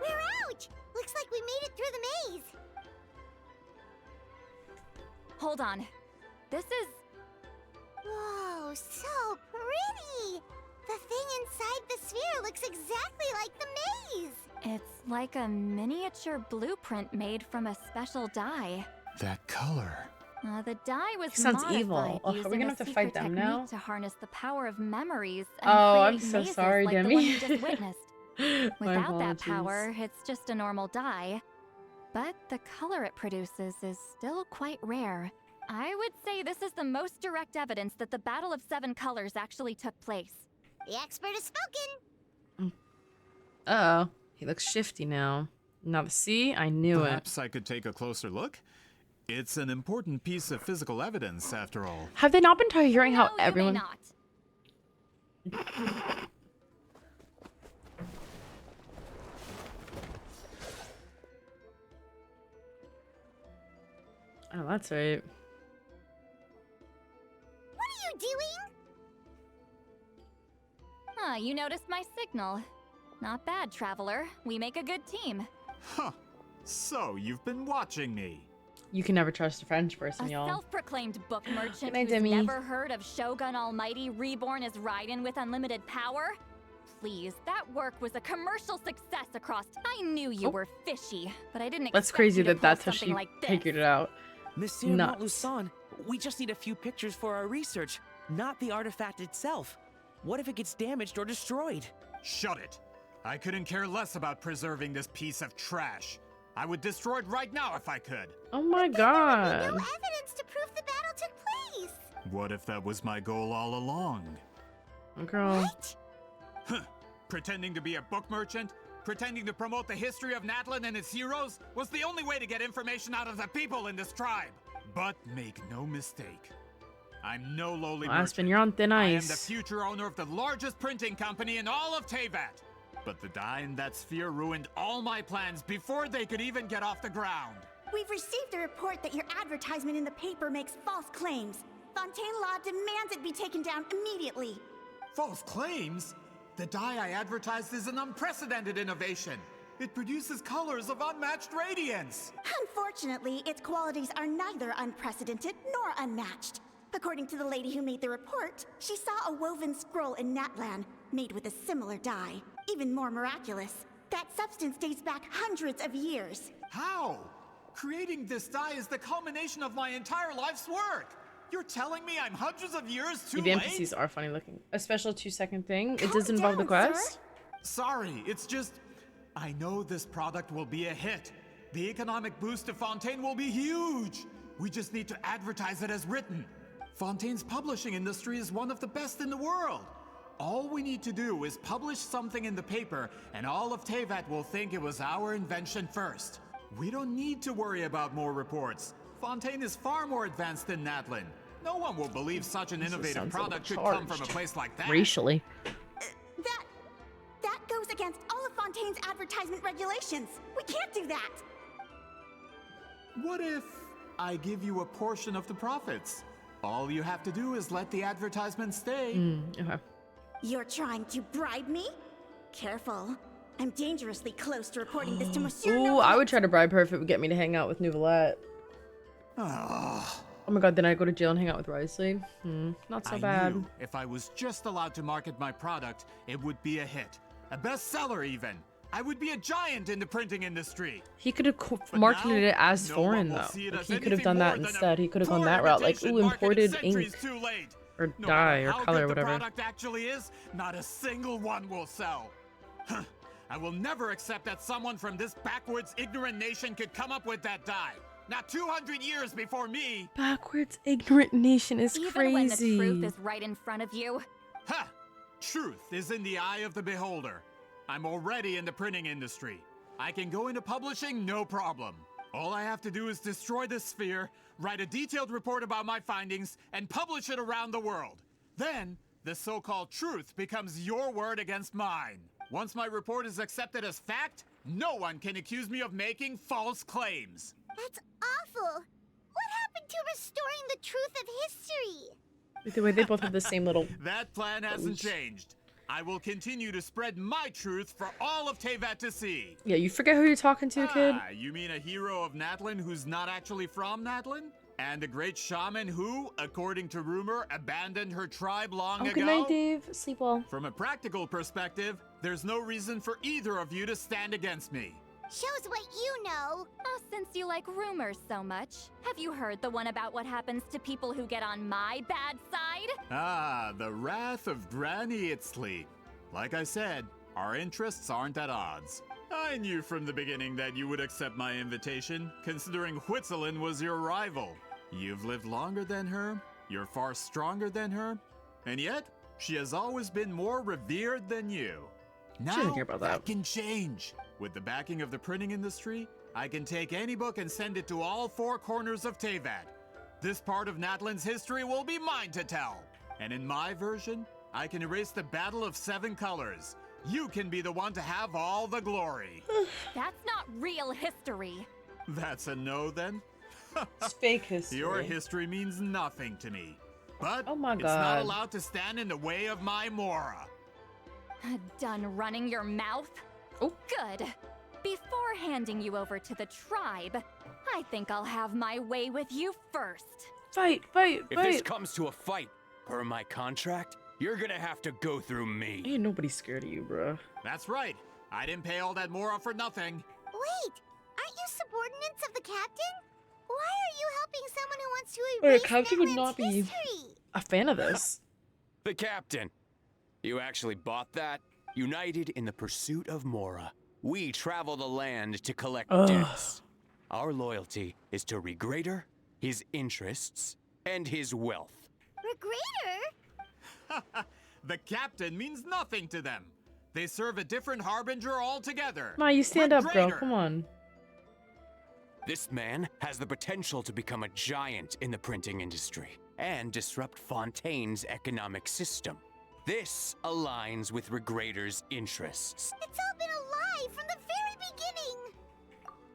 We're out! Looks like we made it through the maze. Hold on. This is... Whoa, so pretty! The thing inside the sphere looks exactly like the maze! It's like a miniature blueprint made from a special dye. That color. The dye was He sounds modified evil. Oh, are we using gonna a have to secret fight them technique now? to harness the power of memories and Oh, I'm create so mazes sorry, like the Demi. one you just witnessed. My Without that apologies. power, it's just a normal dye. But the color it produces is still quite rare. I would say this is the most direct evidence that the Battle of Seven Colors actually took place. The expert has spoken! Uh-oh. He looks shifty now. Now, see? I knew Perhaps I could take a closer look? It's an important piece of physical evidence, after all. Have they not been hearing how everyone... You may not. Oh, that's right. What are you doing? Ah, you noticed my signal. Not bad, Traveler. We make a good team. Huh. So, you've been watching me. You can never trust a French person, A y'all. self-proclaimed book merchant Good night, who's Demi. never heard of Shogun Almighty reborn as Raiden with unlimited power? Please, that work was a commercial success across. I knew you were fishy, but I didn't That's expect crazy you to that that's pull how something she like this. figured it out. Monsieur Nuts. Montluçon, we just need a few pictures for our research, not the artifact itself. What if it gets damaged or destroyed? Shut it. I couldn't care less about preserving this piece of trash. I would destroy it right now if I could. Oh my god. No evidence to prove the battle took place! What if that was my goal all along? Girl. Huh. Pretending to be a book merchant, pretending to promote the history of Natlan and its heroes was the only way to get information out of the people in this tribe. But make no mistake, I'm no lowly Well, Aspen, merchant. you're on thin I am the ice. future owner of the largest printing company in all of Teyvat. But the dye in that sphere ruined all my plans before they could even get off the ground. We've received a report that your advertisement in the paper makes false claims. Fontaine Law demands it be taken down immediately. False claims? The dye I advertised is an unprecedented innovation. It produces colors of unmatched radiance. Unfortunately, its qualities are neither unprecedented nor unmatched. According to the lady who made the report, she saw a woven scroll in Natlan made with a similar dye. Even more miraculous, that substance dates back hundreds of years. How? Creating this dye is the culmination of my entire life's work. You're telling me I'm hundreds of years too The late? NPCs are funny looking. A special 2-second thing. It Calm does involve the down, quest. sir. Sorry, it's just... I know this product will be a hit. The economic boost to Fontaine will be huge. We just need to advertise it as written. Fontaine's publishing industry is one of the best in the world. All we need to do is publish something in the paper, and all of Teyvat will think it was our invention first. We don't need to worry about more reports. Fontaine is far more advanced than Natlan. No one will believe such an innovative product could come from a place like that. Racially. That goes against all of Fontaine's advertisement regulations. We can't do that. What if I give you a portion of the profits? All you have to do is let the advertisement stay. Okay. You're trying to bribe me? Careful. I'm dangerously close to reporting this to Monsieur Ooh, Novelette. I would try to bribe her if it would get me to hang out with Novelette. Oh my god, then I'd go to jail and hang out with Risley. Not so bad. Knew if I was just allowed to market my product, it would be a hit. A bestseller even. I would be a giant in the printing industry. He could have marketed it as no foreign one will though. see it Like, as he could have anything done that more than a instead. He could have gone poor that route, like, imitation ooh, marketed imported centuries ink too late. or No dye matter or how color good or whatever. the product actually is, not a single one will sell. Huh. I will never accept that someone from this backwards, ignorant nation could come up with that dye. Not 200 years before me. Backwards, ignorant nation is Even crazy. when the truth is right in front of you. Ha! Truth is in the eye of the beholder. I'm already in the printing industry. I can go into publishing, no problem. All I have to do is destroy this sphere, write a detailed report about my findings, and publish it around the world. Then, the so-called truth becomes your word against mine. Once my report is accepted as fact, no one can accuse me of making false claims. That's awful. What happened to restoring the truth of history? The way they both have the same little... That plan hasn't changed. I will continue to spread my truth for all of Teyvat to see. Yeah, you forget who you're talking to, kid? You mean a hero of Natlan who's not actually from Natlan? And a great shaman who, according to rumor, abandoned her tribe long ago? Good night, Dave. Sleep well. From a practical perspective, there's no reason for either of you to stand against me. Shows what you know. Oh, since you like rumors so much, have you heard the one about what happens to people who get on my bad side? Ah, the wrath of Granny Itzli. Like I said, our interests aren't at odds. I knew from the beginning that you would accept my invitation, considering Huitzilin was your rival. You've lived longer than her, you're far stronger than her, and yet, she has always been more revered than you. Now, that can change. With the backing of the printing industry, I can take any book and send it to all four corners of Teyvat. This part of Natlan's history will be mine to tell. And in my version, I can erase the Battle of 7 Colors. You can be the one to have all the glory. That's not real history. That's a no then? It's fake history. Your history means nothing to me. But oh my it's God. not allowed to stand in the way of my Mora. Done running your mouth? Oh. Good. Before handing you over to the tribe, I think I'll have my way with you first. Fight. If this comes to a fight, per my contract, you're gonna have to go through me. Ain't nobody scared of you, bro. That's right. I didn't pay all that Mora for nothing. Wait, aren't you subordinates of the captain? Why are you helping someone who wants to Wait, erase a captain would Natlan's not be history? a fan of this. The captain. You actually bought that? United in the pursuit of Mora, we travel the land to collect debts. Our loyalty is to Regrader, his interests, and his wealth. Regrader? The captain means nothing to them. They serve a different harbinger altogether. Ma, you stand up, bro. Regrader. Come on. This man has the potential to become a giant in the printing industry and disrupt Fontaine's economic system. This aligns with Regrader's interests. It's all been a lie from the very beginning!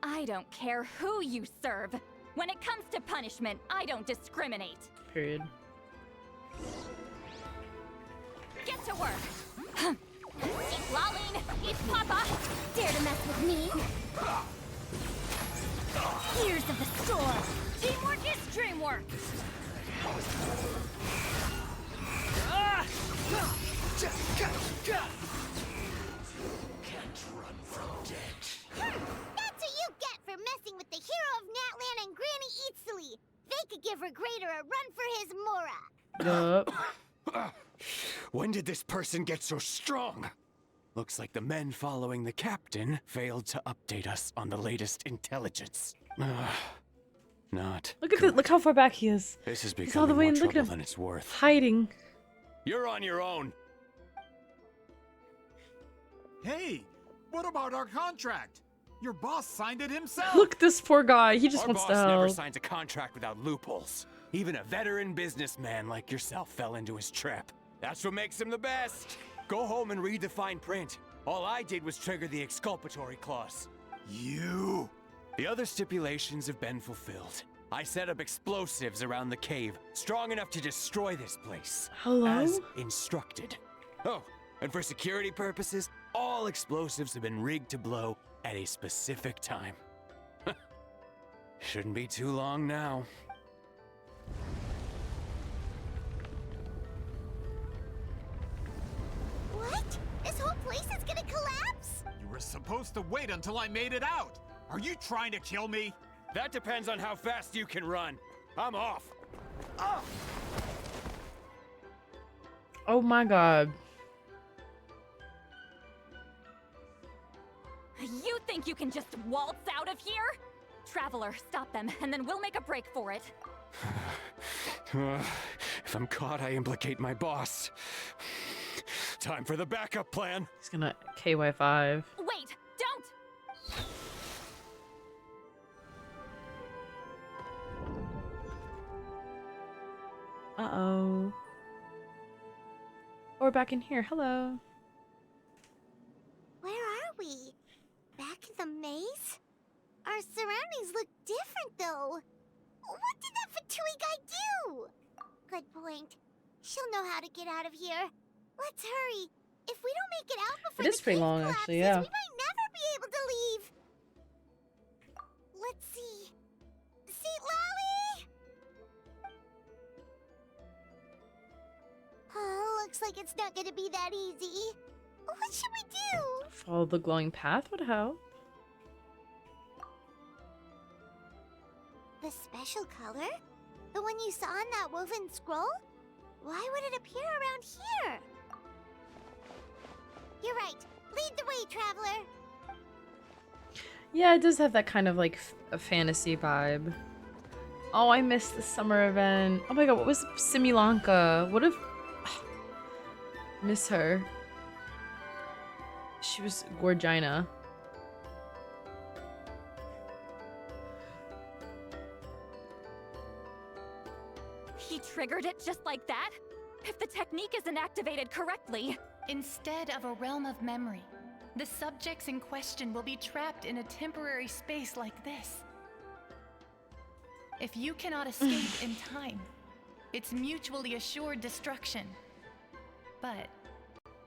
I don't care who you serve. When it comes to punishment, I don't discriminate. Period. Get to work! Eat Laline! Eat Papa! Dare to mess with me? Here's of the storm! Teamwork is dreamwork! Can't run from death. That's what you get for messing with the hero of Natlan and Granny Eatsley. They could give Regrader a run for his Mora. When did this person get so strong? Looks like the men following the captain failed to update us on the latest intelligence. Not. Look how far back he is. This is He's all the way becoming in. more Look at trouble him than it's worth. hiding. You're on your own. Hey, what about our contract? Your boss signed it himself. Look, this poor guy. He just Our wants boss to help. never signs a contract without loopholes. Even a veteran businessman like yourself fell into his trap. That's what makes him the best. Go home and read the fine print. All I did was trigger the exculpatory clause. You? The other stipulations have been fulfilled. I set up explosives around the cave, strong enough to destroy this place. Hello? As instructed. Oh, and for security purposes, all explosives have been rigged to blow at a specific time. Shouldn't be too long now. What? This whole place is gonna collapse? You were supposed to wait until I made it out. Are you trying to kill me? That depends on how fast you can run. I'm off. Oh my god. You think you can just waltz out of here? Traveler, stop them, and then we'll make a break for it. If I'm caught, I implicate my boss. Time for the backup plan. He's gonna KY5. Wait, don't! Uh-oh. Or back in here. Hello. Where are we? Back in the maze? Our surroundings look different, though. What did that Fatui guy do? Good point. She'll know how to get out of here. Let's hurry. If we don't make it out before It is the pretty cave long, collapses, actually, yeah. we might never be able to leave. Let's see. Citlali! Oh, looks like it's not gonna be that easy. What should we do? Follow the glowing path would help. The special color? The one you saw in that woven scroll? Why would it appear around here? You're right. Lead the way, traveler. Yeah, it does have that kind of like a fantasy vibe. Oh, I missed the summer event. Oh my god, what was Similanka? What if... miss her. She was Gorgina. He triggered it just like that? If the technique isn't activated correctly... Instead of a realm of memory, the subjects in question will be trapped in a temporary space like this. If you cannot escape in time, it's mutually assured destruction. But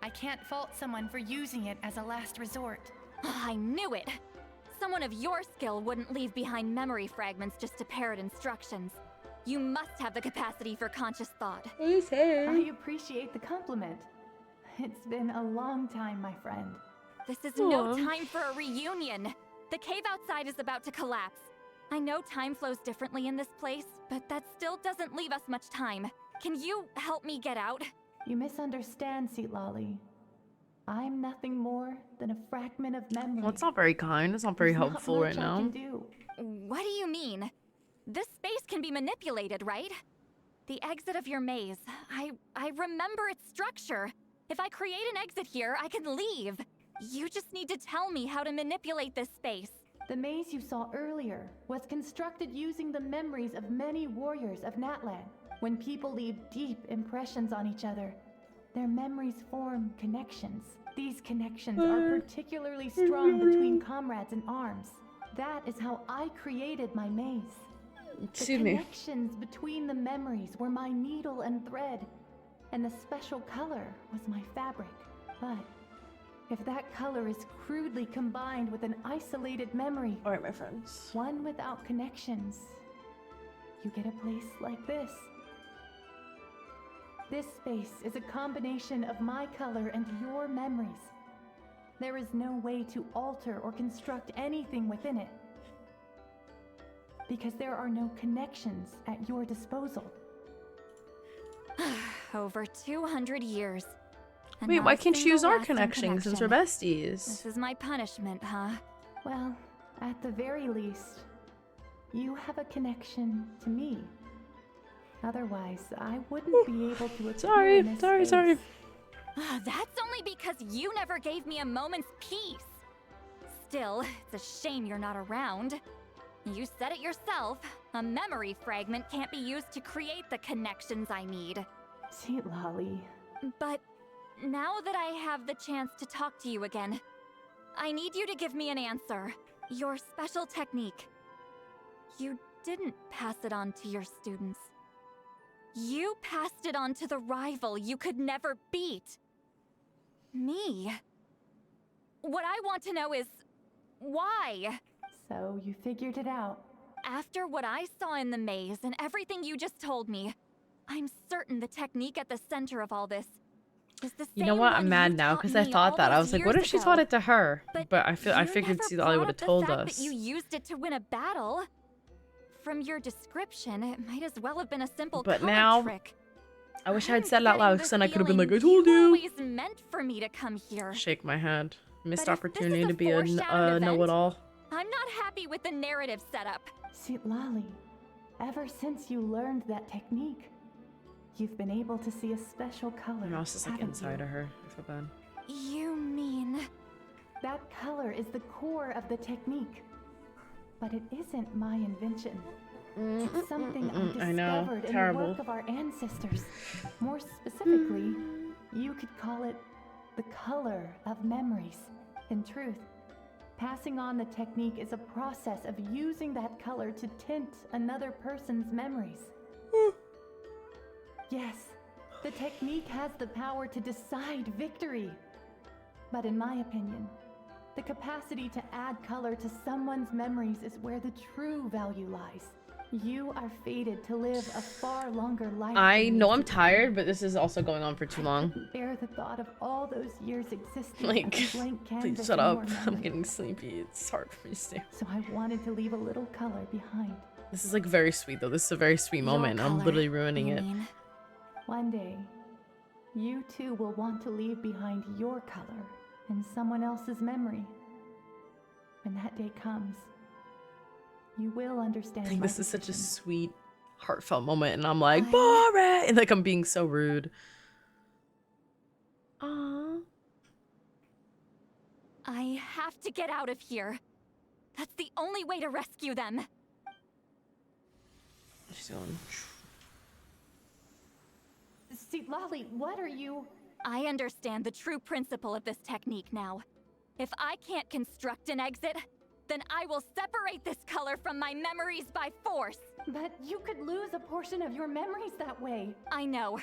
I can't fault someone for using it as a last resort. I knew it! Someone of your skill wouldn't leave behind memory fragments just to parrot instructions. You must have the capacity for conscious thought. I appreciate the compliment. It's been a long time, my friend. This is no time for a reunion. The cave outside is about to collapse. I know time flows differently in this place, but that still doesn't leave us much time. Can you help me get out? You misunderstand, citlali. I'm nothing more than a fragment of memory. Well, it's not very kind. It's not very There's not helpful much right I now. can do. What do you mean? This space can be manipulated, right? The exit of your maze. I remember its structure. If I create an exit here, I can leave. You just need to tell me how to manipulate this space. The maze you saw earlier was constructed using the memories of many warriors of Natlan. When people leave deep impressions on each other, their memories form connections. These connections are particularly strong between comrades in arms. That is how I created my maze. The connections between the memories were my needle and thread, and the special color was my fabric. But if that color is crudely combined with an isolated memory, all right, my friends, one without connections, you get a place like this. This space is a combination of my color and your memories. There is no way to alter or construct anything within it, because there are no connections at your disposal. Over 200 years. And wait, not why a can't you use single our lasting connection since we're connection. besties? This is my punishment, huh? Well, at the very least, you have a connection to me. Otherwise, I wouldn't be able to appear in this space. That's only because you never gave me a moment's peace. Still, it's a shame you're not around. You said it yourself. A memory fragment can't be used to create the connections I need. Citlali. But now that I have the chance to talk to you again, I need you to give me an answer. Your special technique. You didn't pass it on to your students. You passed it on to the rival you could never beat. Me. What I want to know is, why? So you figured it out. After what I saw in the maze and everything you just told me, I'm certain the technique at the center of all this is the same. You know what? I'm mad now because I thought that. I was like, what if she taught it to her? But I figured Citlali would have told us. That you used it to win a battle. From your description, it might as well have been a simple But color now, trick. I wish I had said it out loud because then I could have been like, I You told you. always meant for me to come here. Shake my head. Missed But if this is opportunity a to be a foreshadowed event, know-it-all. I'm not happy with the narrative setup. Citlali, ever since you learned that technique, you've been able to see a special color. My mouse is like haven't inside you? of her. I feel bad. You mean... That color is the core of the technique. But it isn't my invention. It's something I I know. discovered in the Terrible. work of our ancestors. More specifically, you could call it the color of memories. In truth, passing on the technique is a process of using that color to tint another person's memories. Yes, the technique has the power to decide victory. But in my opinion, the capacity to add color to someone's memories is where the true value lies. You are fated to live a far longer life. I know I'm tired, but this is also going on for too long. Bear the thought of all those years existing Like, as a blank canvas please shut in up. your I'm memory. getting sleepy. It's hard for me to stay. So I wanted to leave a little color behind. This is like very sweet though. This is a very sweet moment. I'm literally ruining it. One day, you too will want to leave behind your color in someone else's memory. When that day comes, you will understand. I think my this is such a decision. sweet, heartfelt moment, and I'm like, boring! And like I'm being so rude. Aww. I have to get out of here. That's the only way to rescue them. She's going. Citlali, what are you? I understand the true principle of this technique now. If I can't construct an exit, then I will separate this color from my memories by force. But you could lose a portion of your memories that way. I know,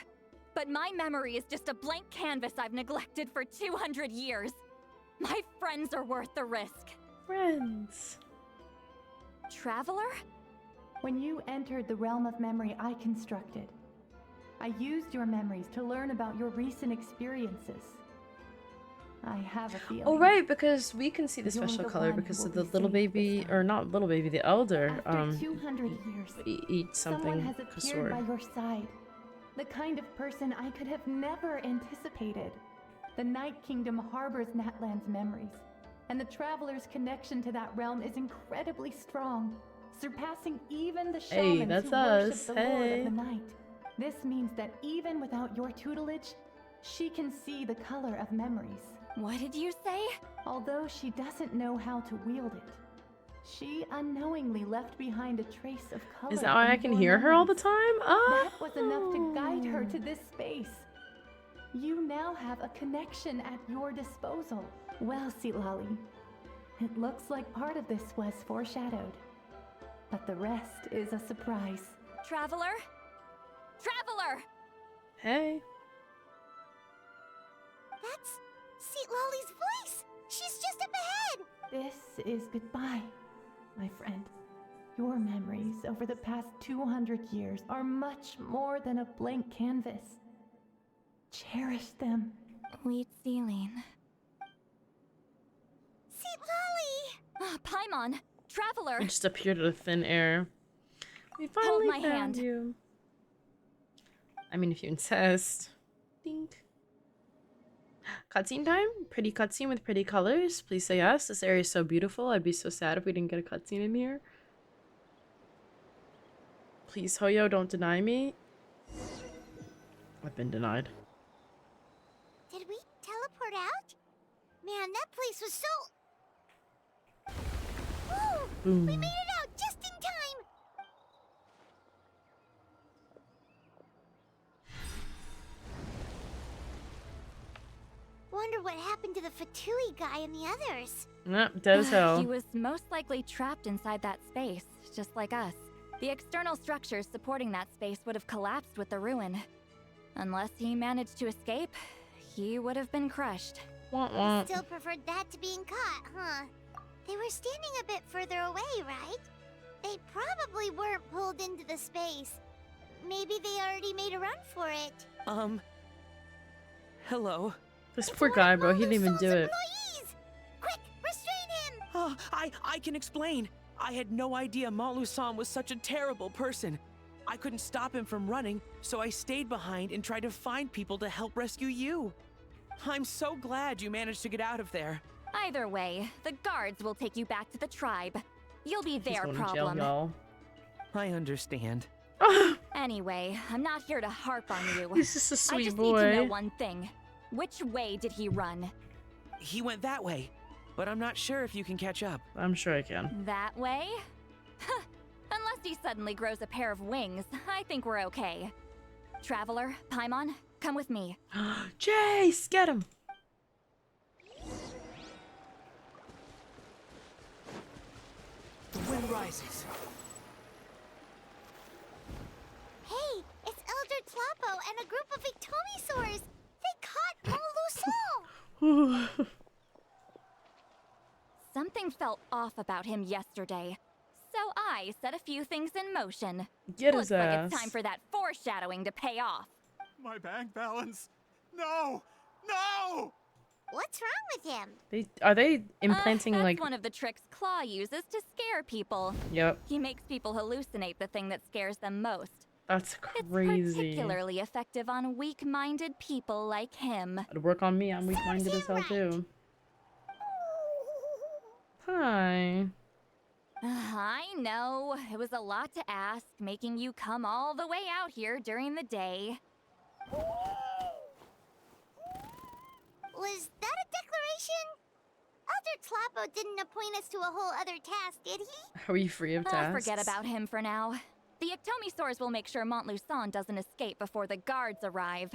but my memory is just a blank canvas I've neglected for 200 years. My friends are worth the risk. Friends. Traveler? When you entered the realm of memory I constructed, I used your memories to learn about your recent experiences. I have a feeling. Oh right, because we can see the You're special the color one because who of will the be little saved baby, or not little baby, the elder. After 200 years, Eat something. someone has appeared by Kasor. your side. The kind of person I could have never anticipated. The Night Kingdom harbors Natlan's memories, and the traveler's connection to that realm is incredibly strong, surpassing even the Hey, shamans that's who worship us. the Lord Hey. of the Night. This means that even without your tutelage, she can see the color of memories. What did you say? Although she doesn't know how to wield it, she unknowingly left behind a trace of color. Is that why in I can your hear her all the memories. time? Oh. That was enough to guide her to this space. You now have a connection at your disposal. Well, citlali, it looks like part of this was foreshadowed, but the rest is a surprise. Traveler? Traveler! Hey. That's Citlali's voice! She's just up ahead! This is goodbye, my friend. Your memories over the past 200 years are much more than a blank canvas. Cherish them. Wheat ceiling. Citlali! Paimon! Traveler! It just appeared out of thin air. We Hold finally my found hand. you. I mean, if you insist. Dink. Cutscene time? Pretty cutscene with pretty colors. Please say yes. This area is so beautiful. I'd be so sad if we didn't get a cutscene in here. Please, Hoyo, don't deny me. I've been denied. Did we teleport out? Man, that place was so... Woo! Boom. We made it out just in time! Wonder what happened to the Fatui guy and the others. Yep, dead as hell. He was most likely trapped inside that space, just like us. The external structures supporting that space would have collapsed with the ruin. Unless he managed to escape, he would have been crushed. Still preferred that to being caught, huh? They were standing a bit further away, right? They probably weren't pulled into the space. Maybe they already made a run for it. Hello. This poor guy, bro. He didn't even do it. Quick, restrain him! Oh, I can explain. I had no idea Montluçon was such a terrible person. I couldn't stop him from running, so I stayed behind and tried to find people to help rescue you. I'm so glad you managed to get out of there. Either way, the guards will take you back to the tribe. You'll be their He's going to problem. jail, y'all. I understand. Anyway, I'm not here to harp on you. He's just a sweet I just boy. need to know one thing. Which way did he run? He went that way, but I'm not sure if you can catch up. I'm sure I can. That way? Huh. Unless he suddenly grows a pair of wings, I think we're okay. Traveler, Paimon, come with me. Jace, get him! The wind rises. Hey, it's Elder Tlapo and a group of Ictomisaurs! They caught Montluçon! Something felt off about him yesterday, so I set a few things in motion. Get Looks his like ass. it's time for that foreshadowing to pay off. My bank balance! No! No! What's wrong with him? Are they implanting That's like? one of the tricks Claw uses to scare people. Yep. He makes people hallucinate the thing that scares them most. That's It's crazy. particularly effective on weak-minded people like him. It'd work on me. I'm weak-minded as hell too. Hi. I know. It was a lot to ask, making you come all the way out here during the day. Was that a declaration? Elder Tlapo didn't appoint us to a whole other task, did he? Are we free of tasks? Forget about him for now. The Ictomisaurs will make sure Montluçon doesn't escape before the guards arrive.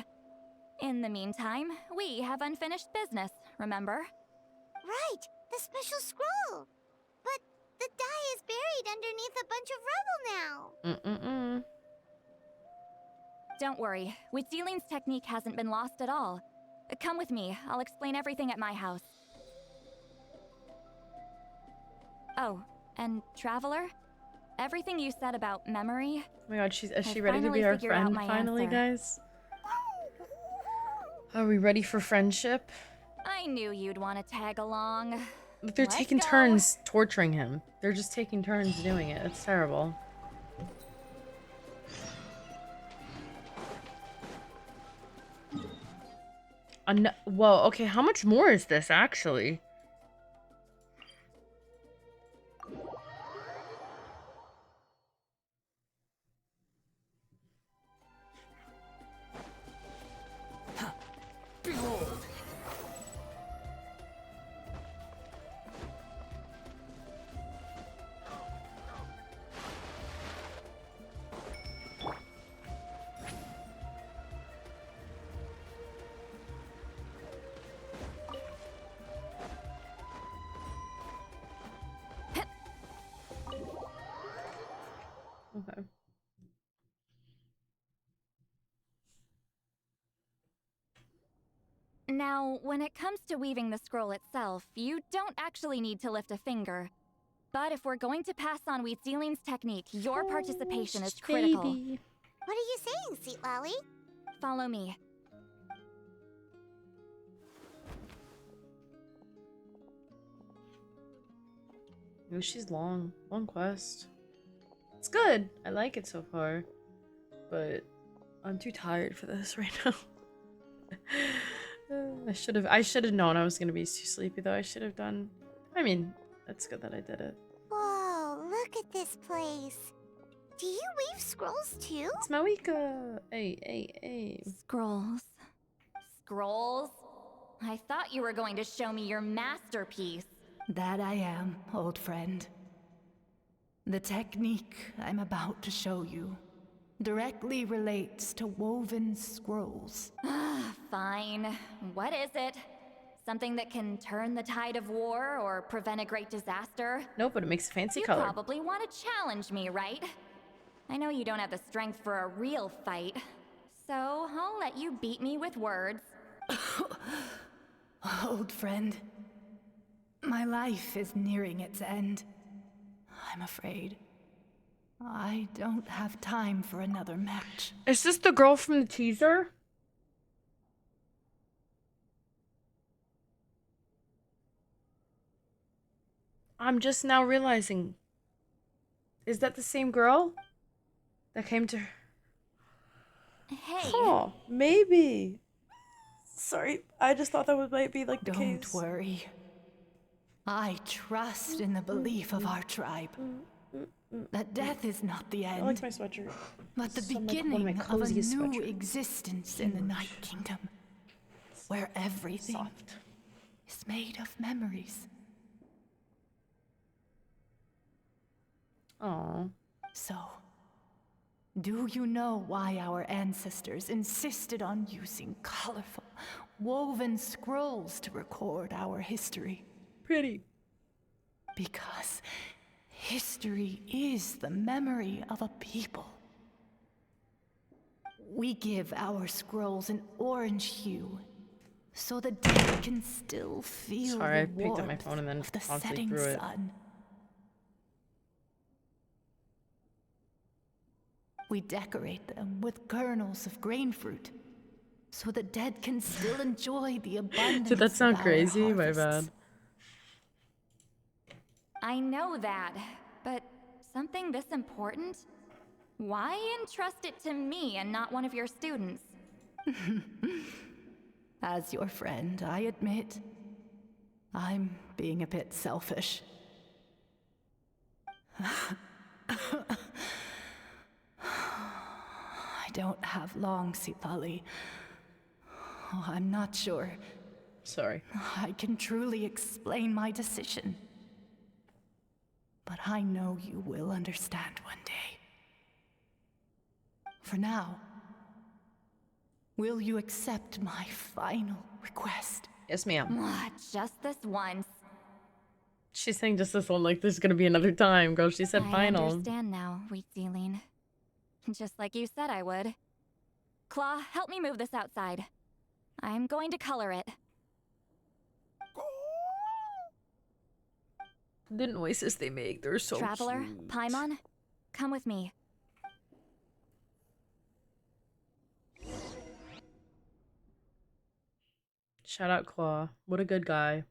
In the meantime, we have unfinished business, remember? Right, the special scroll. But the die is buried underneath a bunch of rubble now. Don't worry, Witsilin's technique hasn't been lost at all. Come with me, I'll explain everything at my house. Oh, and Traveler? Everything you said about memory... Oh my god, is she I ready to be finally our figured out friend my finally, answer. guys? Are we ready for friendship? I knew you'd want to tag along. They're Let's taking go. turns torturing him. They're just taking turns doing it. It's terrible. Whoa, okay, how much more is this actually? Behold! Now, when it comes to weaving the scroll itself, you don't actually need to lift a finger. But if we're going to pass on Wheatzealing's technique, your participation is critical. Baby. What are you saying, citlali? Follow me. Oh, she's long. Long quest. It's good. I like it so far. But I'm too tired for this right now. I should have known I was gonna be too sleepy though. I should have done. I mean, it's good that I did it. Whoa, look at this place. Do you weave scrolls too? It's Mawika. Hey. Scrolls. Scrolls? I thought you were going to show me your masterpiece. That I am, old friend. The technique I'm about to show you directly relates to woven scrolls. Fine. What is it? Something that can turn the tide of war or prevent a great disaster? Nope, but it makes a fancy You color. probably want to challenge me, right? I know you don't have the strength for a real fight, so I'll let you beat me with words. Old friend, my life is nearing its end. I'm afraid I don't have time for another match. Is this the girl from the teaser? I'm just now realizing. Is that the same girl that came to her? Hey. Oh, maybe. Sorry, I just thought that might be like the Don't case. worry. I trust in the belief of our tribe that death is not the end, I like my sweatshirt. but the It's one of beginning my of a coziest new sweatshirts. existence in the Night Kingdom, where everything is made of memories. Aww. So, do you know why our ancestors insisted on using colorful, woven scrolls to record our history? Pretty. Because history is the memory of a people. We give our scrolls an orange hue, so the dead can still feel Sorry, I the picked up my warmth phone and then of the constantly setting threw it. sun. We decorate them with kernels of grain fruit, so the dead can still enjoy the abundance. Did that sound of our crazy? My harvests. bad. I know that, but something this important? Why entrust it to me and not one of your students? As your friend, I admit, I'm being a bit selfish. I don't have long, citlali. Oh, I'm not sure. Sorry. I can truly explain my decision. But I know you will understand one day. For now, will you accept my final request? Yes, ma'am. Just this once. She's saying just this one, like there's gonna be another time, girl. She said I final. understand now, Wheatzealing. Just like you said I would. Claw, help me move this outside. I'm going to color it. The noises they make, they're so Traveler, cute. Paimon, come with me. Shout out Claw. What a good guy.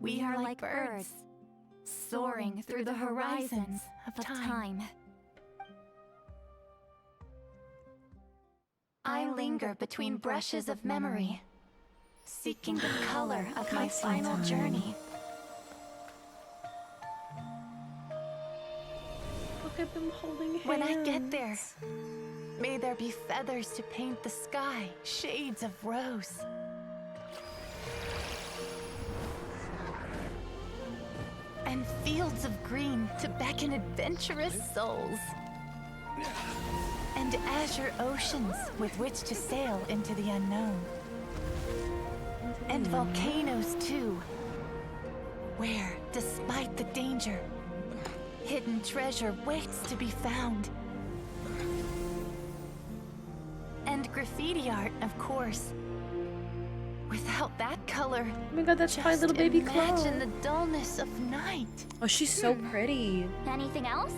We are like birds, soaring through the horizons of time. I linger between brushes of memory, seeking the color of my final journey. Look at them holding hands. When I get there, may there be feathers to paint the sky, shades of rose. and fields of green to beckon adventurous souls. And azure oceans with which to sail into the unknown. And volcanoes too, where, despite the danger, hidden treasure waits to be found. And graffiti art, of course. Without that color, oh my god, that's probably little baby Claw. Imagine the dullness of night. Oh, she's so pretty. Anything else?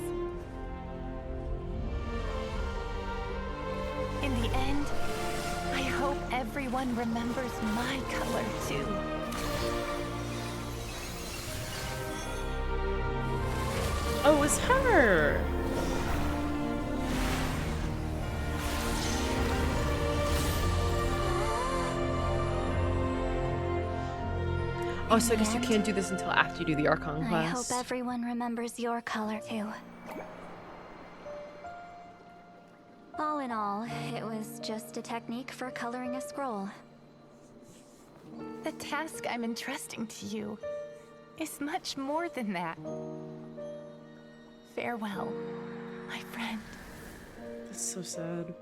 In the end, I hope everyone remembers my color too. Oh, it was her. Oh, so I guess you can't do this until after you do the Archon I hope class. everyone remembers your color too. All in all, it was just a technique for coloring a scroll. The task I'm entrusting to you is much more than that. Farewell, my friend. That's so sad.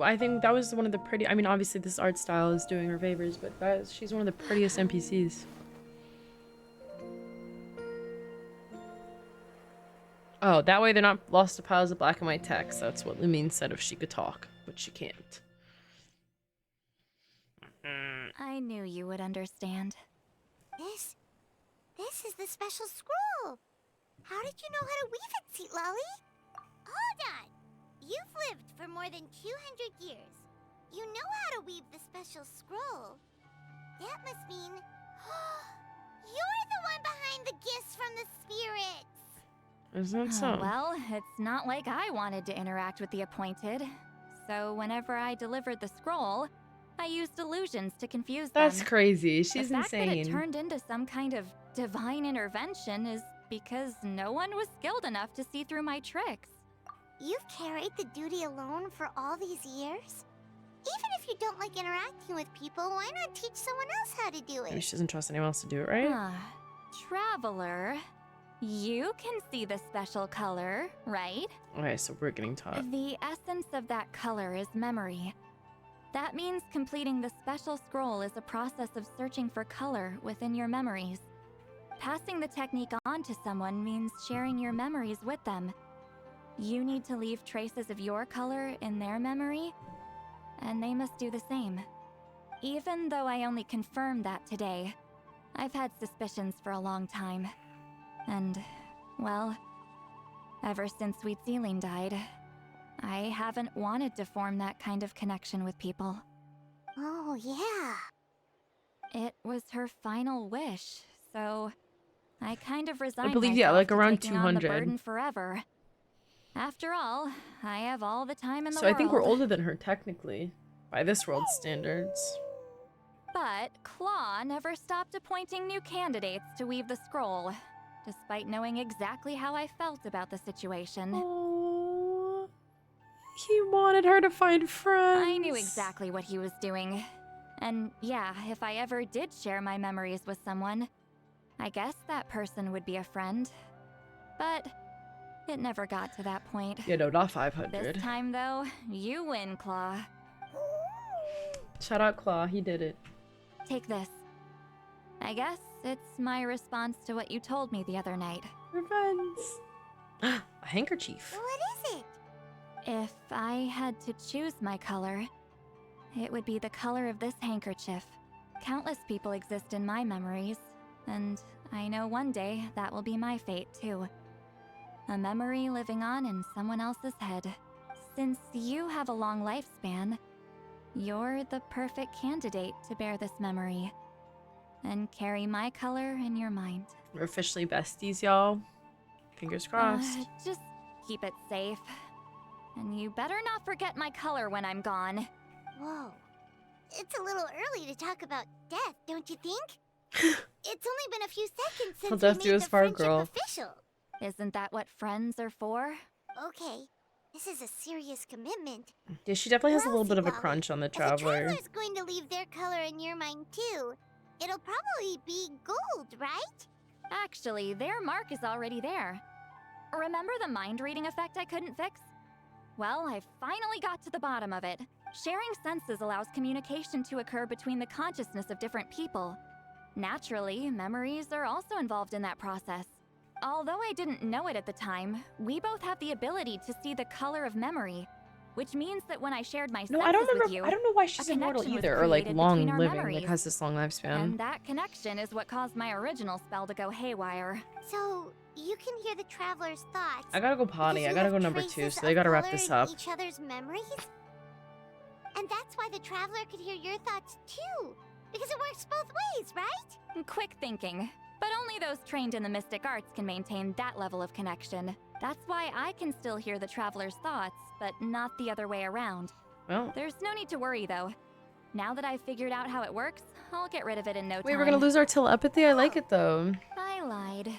I think that was one of the pretty, I mean, obviously this art style is doing her favors, but she's one of the prettiest NPCs. Oh, that way they're not lost to piles of black and white text. That's what Lumine said if she could talk, but she can't. I knew you would understand. This is the special scroll. How did you know how to weave it, citlali? Hold on. You've lived for more than 200 years. You know how to weave the special scroll. That must mean you're the one behind the gifts from the spirits. Isn't that so? Well, it's not like I wanted to interact with the appointed. So whenever I delivered the scroll, I used illusions to confuse them. That's crazy. She's the fact insane. that it turned into some kind of divine intervention is because no one was skilled enough to see through my tricks. You've carried the duty alone for all these years? Even if you don't like interacting with people, why not teach someone else how to do Maybe it? she doesn't trust anyone else to do it, right? Traveler, you can see the special color, right? Okay, so we're getting taught. The essence of that color is memory. That means completing the special scroll is a process of searching for color within your memories. Passing the technique on to someone means sharing your memories with them. You need to leave traces of your color in their memory, and they must do the same. Even though I only confirmed that today, I've had suspicions for a long time. And, well, ever since Sweet Celine died, I haven't wanted to form that kind of connection with people. Oh, yeah. It was her final wish, so I kind of resigned believe, myself yeah, like to around taking on the 200. burden forever. After all, I have all the time in the So world. I think we're older than her, technically, by this world's standards. But Claw never stopped appointing new candidates to weave the scroll, despite knowing exactly how I felt about the situation. Oh, he wanted her to find friends. I knew exactly what he was doing. And yeah, if I ever did share my memories with someone, I guess that person would be a friend. But it never got to that point. Yeah, no, not 500. This time, though, you win, Claw. Shout out Claw, he did it. Take this. I guess it's my response to what you told me the other night. Revenge. A handkerchief. What is it? If I had to choose my color, it would be the color of this handkerchief. Countless people exist in my memories, and I know one day that will be my fate, too. A memory living on in someone else's head. Since you have a long lifespan, you're the perfect candidate to bear this memory and carry my color in your mind. We're officially besties, y'all. Fingers crossed. Just keep it safe. And you better not forget my color when I'm gone. Whoa. It's a little early to talk about death, don't you think? It's only been a few seconds since we made the friendship official. Isn't that what friends are for? Okay, this is a serious commitment. Yeah, she definitely has a little bit of a crunch on the The Traveler. Traveler's going to leave their color in your mind too. it'll probably be gold, right? Actually, their mark is already there. Remember the mind reading effect I couldn't fix? Well, I finally got to the bottom of it. Sharing senses allows communication to occur between the consciousness of different people. Naturally, memories are also involved in that process. Although I didn't know it at the time, we both have the ability to see the color of memory, which means that when I shared my senses with you, I don't know why she's immortal either, or like long living, like has this long lifespan. And that connection is what caused my original spell to go haywire. So, you can hear the traveler's thoughts. I gotta go potty. I gotta go number 2, so they gotta wrap this up. Each other's memories? And that's why the traveler could hear your thoughts too. Because it works both ways, right? Quick thinking. But only those trained in the mystic arts can maintain that level of connection. That's why I can still hear the traveler's thoughts, but not the other way around. Well, there's no need to worry though. Now that I've figured out how it works, I'll get rid of it in no time. Wait, we're gonna lose our telepathy? I like it though. I lied.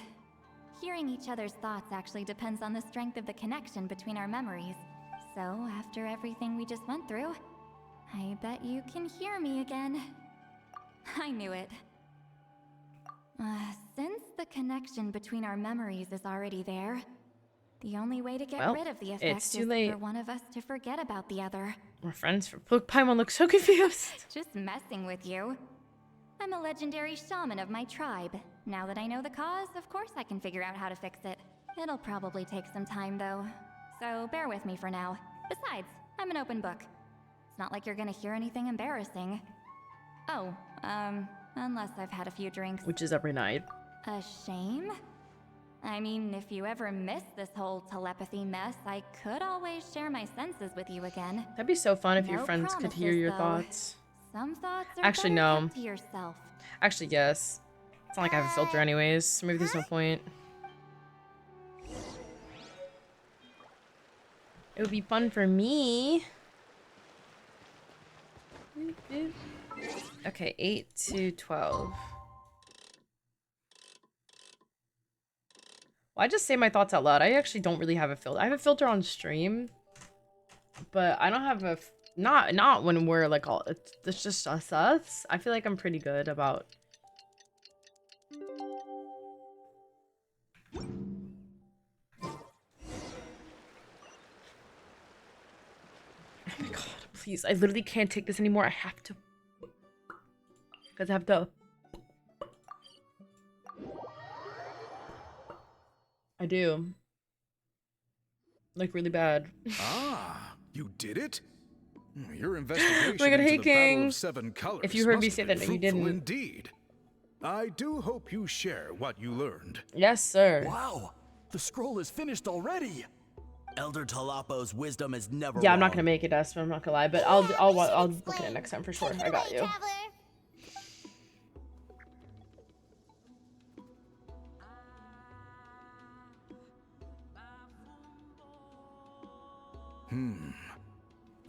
Hearing each other's thoughts actually depends on the strength of the connection between our memories. So, after everything we just went through, I bet you can hear me again. I knew it. Since the connection between our memories is already there, the only way to get rid of the effect is for one of us to forget about the other. We're friends. Look, Paimon looks so confused. Just messing with you. I'm a legendary shaman of my tribe. Now that I know the cause, of course I can figure out how to fix it. It'll probably take some time though, so bear with me for now. Besides, I'm an open book. It's not like you're gonna hear anything embarrassing. Oh, unless I've had a few drinks. Which is every night. A shame? I mean, if you ever miss this whole telepathy mess, I could always share my senses with you again. That'd be so fun if your No friends could hear your promises, though. thoughts. Some thoughts are Actually, better no. kept to yourself. Actually, yes. It's not like I have a filter anyways, so maybe there's no point. It would be fun for me. Okay, 8 to 12. Well, I just say my thoughts out loud. I actually don't really have a filter. I have a filter on stream, but I don't have a... Not when we're like all... It's just us. I feel like I'm pretty good about... Oh my god, please. I literally can't take this anymore. I have to. Because I have to. I do. Like, really bad. Ah, you did it? Your investigation Oh my god, hey, into the Battle King. of Seven Colors If you heard me must say have that, been no, you fruitful didn't. Indeed. I do hope you share what you learned. Yes, sir. Wow, the scroll is finished already. Elder Talapo's wisdom is never Yeah, I'm not wrong. gonna make it, Desmond. I'm not gonna lie, but I'll look at it next time for sure. I got you.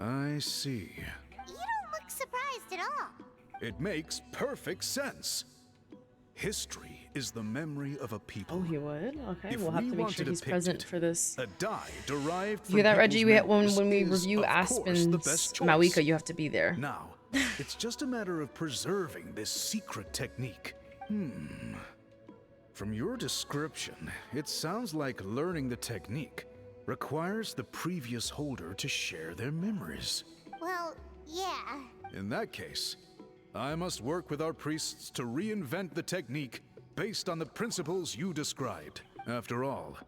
I see. You don't look surprised at all. It makes perfect sense. History is the memory of a people. Oh, he would? Okay, If we'll have we to make want sure to he's depict present it, for this. A die derived You from hear that, Reggie? people's When we memories review is, of course, Aspen's the best choice. Mawika, you have to be there. Now, it's just a matter of preserving this secret technique. From your description, it sounds like learning the technique requires the previous holder to share their memories. Well, yeah. In that case, I must work with our priests to reinvent the technique based on the principles you described. After all,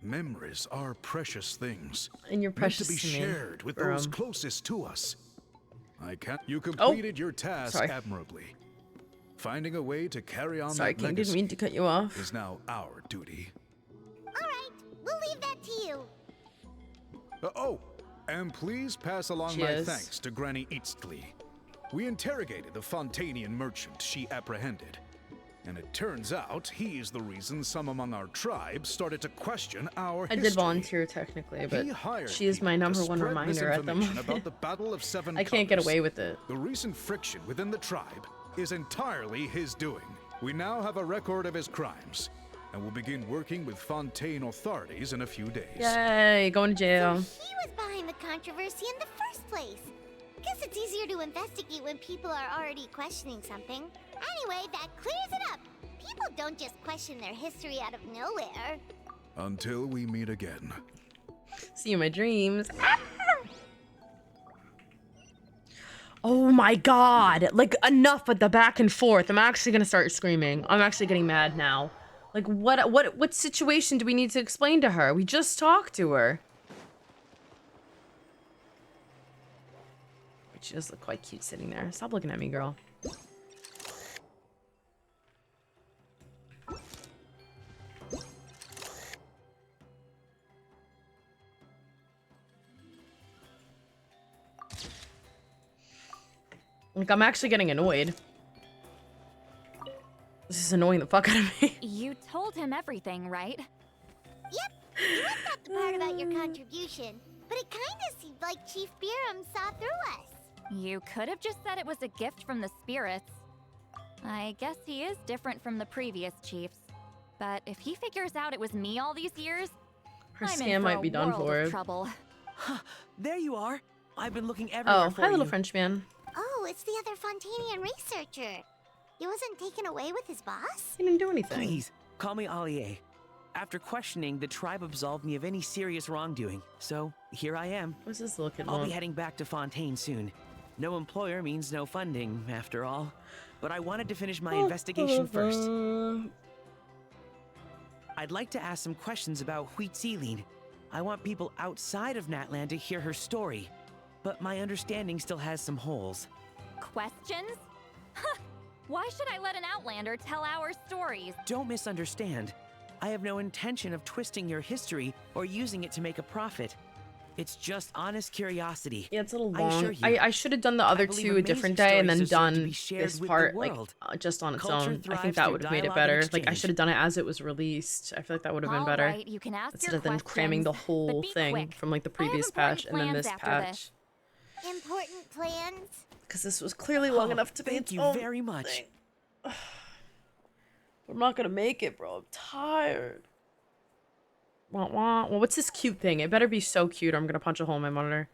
memories are precious things. And you're precious meant to be to me, shared with those Brum. closest to us. You completed your task sorry. admirably. Finding a way to carry on Sorry, that King, didn't legacy mean to cut you off. is now our duty. Alright, we'll leave that to you. And please pass along my Cheers. thanks to Granny Eastly. We interrogated the Fontanian merchant she apprehended. And it turns out he's the reason some among our tribe started to question our I history. did volunteer technically, but He hired she is my people number to one spread reminder at the misinformation moment. about the Battle of Seven I can't get Colors. away with it. The recent friction within the tribe is entirely his doing. We now have a record of his crimes, and will begin working with Fontaine authorities in a few days. Yay, going to jail. He was behind the controversy in the first place. Guess it's easier to investigate when people are already questioning something. Anyway, that clears it up. People don't just question their history out of nowhere. Until we meet again. See you in my dreams. Oh my god. Like, enough with the back and forth. I'm actually gonna start screaming. I'm actually getting mad now. Like, what situation do we need to explain to her? We just talked to her. But she does look quite cute sitting there. Stop looking at me, girl. Like, I'm actually getting annoyed. This is annoying the fuck out of me. You told him everything, right? Yep, you left out the part about your contribution, but it kinda seemed like Chief Biram saw through us. You could have just said it was a gift from the spirits. I guess he is different from the previous chiefs. But if he figures out it was me all these years, Her I'm scam in for might a be done world for of her. trouble. There you are. I've been looking everywhere Oh, for hi, you. little Frenchman. Oh, it's the other Fontanian researcher. He wasn't taken away with his boss? He didn't do anything. Please, call me Allier. After questioning, the tribe absolved me of any serious wrongdoing. So, here I am. What's this little kid I'll want? be heading back to Fontaine soon. No employer means no funding, after all. But I wanted to finish my investigation first. I'd like to ask some questions about Huitziline. I want people outside of Natland to hear her story. But my understanding still has some holes. Questions? Huh. Why should I let an Outlander tell our stories? Don't misunderstand. I have no intention of twisting your history or using it to make a profit. It's just honest curiosity. Yeah, it's a little I long. assure you, I should have done the other believe two a different day and then amazing stories deserve to done be shared this with the part like world. just on its Culture own. I think thrives that through would have made it dialogue and better. Like I exchange. should have done it as it was released. I feel like that would have been All better. right, you can ask Instead your of then cramming the questions, whole but be thing quick. from like the I have previous important patch and then plans this after patch. Important plans? Because this was clearly long Oh, enough to be thank its you own very much. thing. I'm not gonna make it, bro. I'm tired. Wah, wah. Well, what's this cute thing? It better be so cute or I'm gonna punch a hole in my monitor.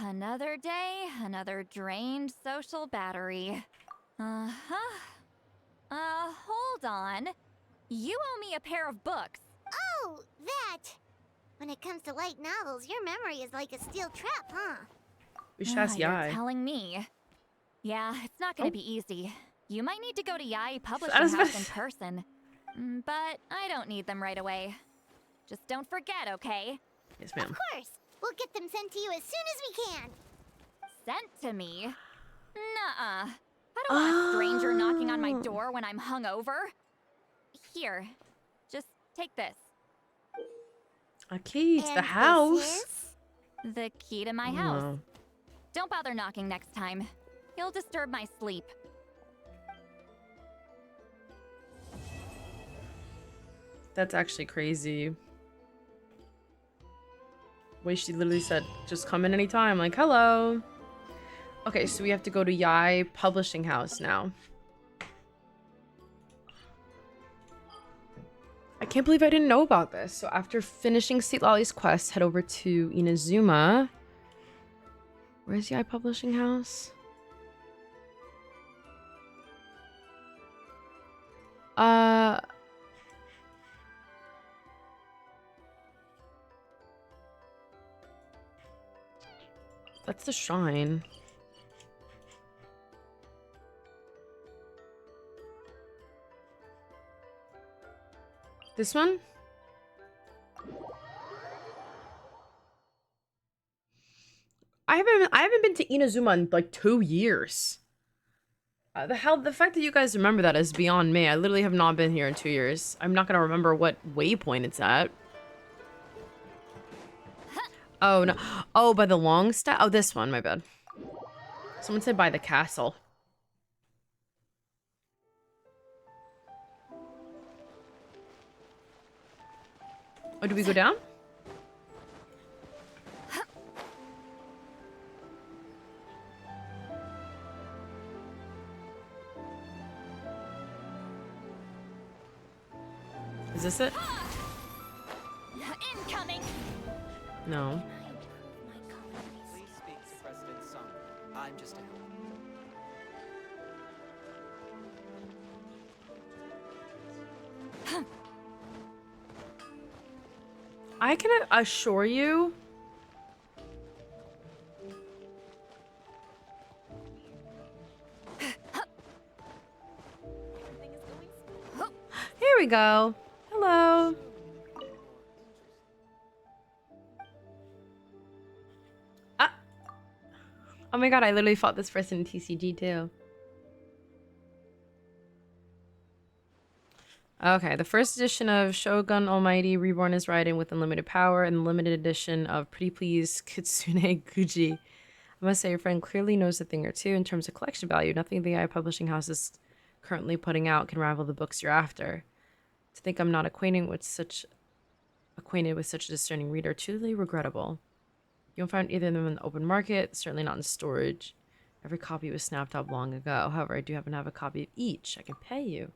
Another day, another drained social battery. Hold on. You owe me a pair of books. Oh, that! When it comes to light novels, your memory is like a steel trap, huh? We should ask You're Yai. telling me. Yeah, it's not gonna be easy. You might need to go to Yai I Publishing was about House to in person. But I don't need them right away. Just don't forget, okay? Yes, Of ma'am. course! We'll get them sent to you as soon as we can! Sent to me? Nuh-uh. I don't want a stranger knocking on my door when I'm hungover. Here, just take this. A key to And the this house. is? The key to my house. Oh. Don't bother knocking next time. You'll disturb my sleep. That's actually crazy. Way she literally said, just come in anytime. Like, hello. Okay, so we have to go to Yai Publishing House now. I can't believe I didn't know about this. So after finishing Citlali's quest, head over to Inazuma. Where's Yai Publishing House? That's the shrine. This one? I haven't been to Inazuma in like 2 years. The fact that you guys remember that is beyond me. I literally have not been here in 2 years. I'm not gonna remember what waypoint it's at. Oh no! Oh, by the long staff. Oh, this one. My bad. Someone said by the castle. Oh, do we go down? Is this it? Incoming. No. Please speak to President Sung. I I'm just a helper. I can assure you. Here we go. Hello. Ah. Oh my god, I literally fought this person in TCG too. Okay, the first edition of Shogun Almighty Reborn is Riding with Unlimited Power, and the limited edition of Pretty Please Kitsune Guji. I must say, your friend clearly knows a thing or two in terms of collection value. Nothing the AI publishing house is currently putting out can rival the books you're after. To think I'm not acquainted with such a discerning reader, truly regrettable. You won't find either of them in the open market, certainly not in storage. Every copy was snapped up long ago. However, I do happen to have a copy of each. I can pay you.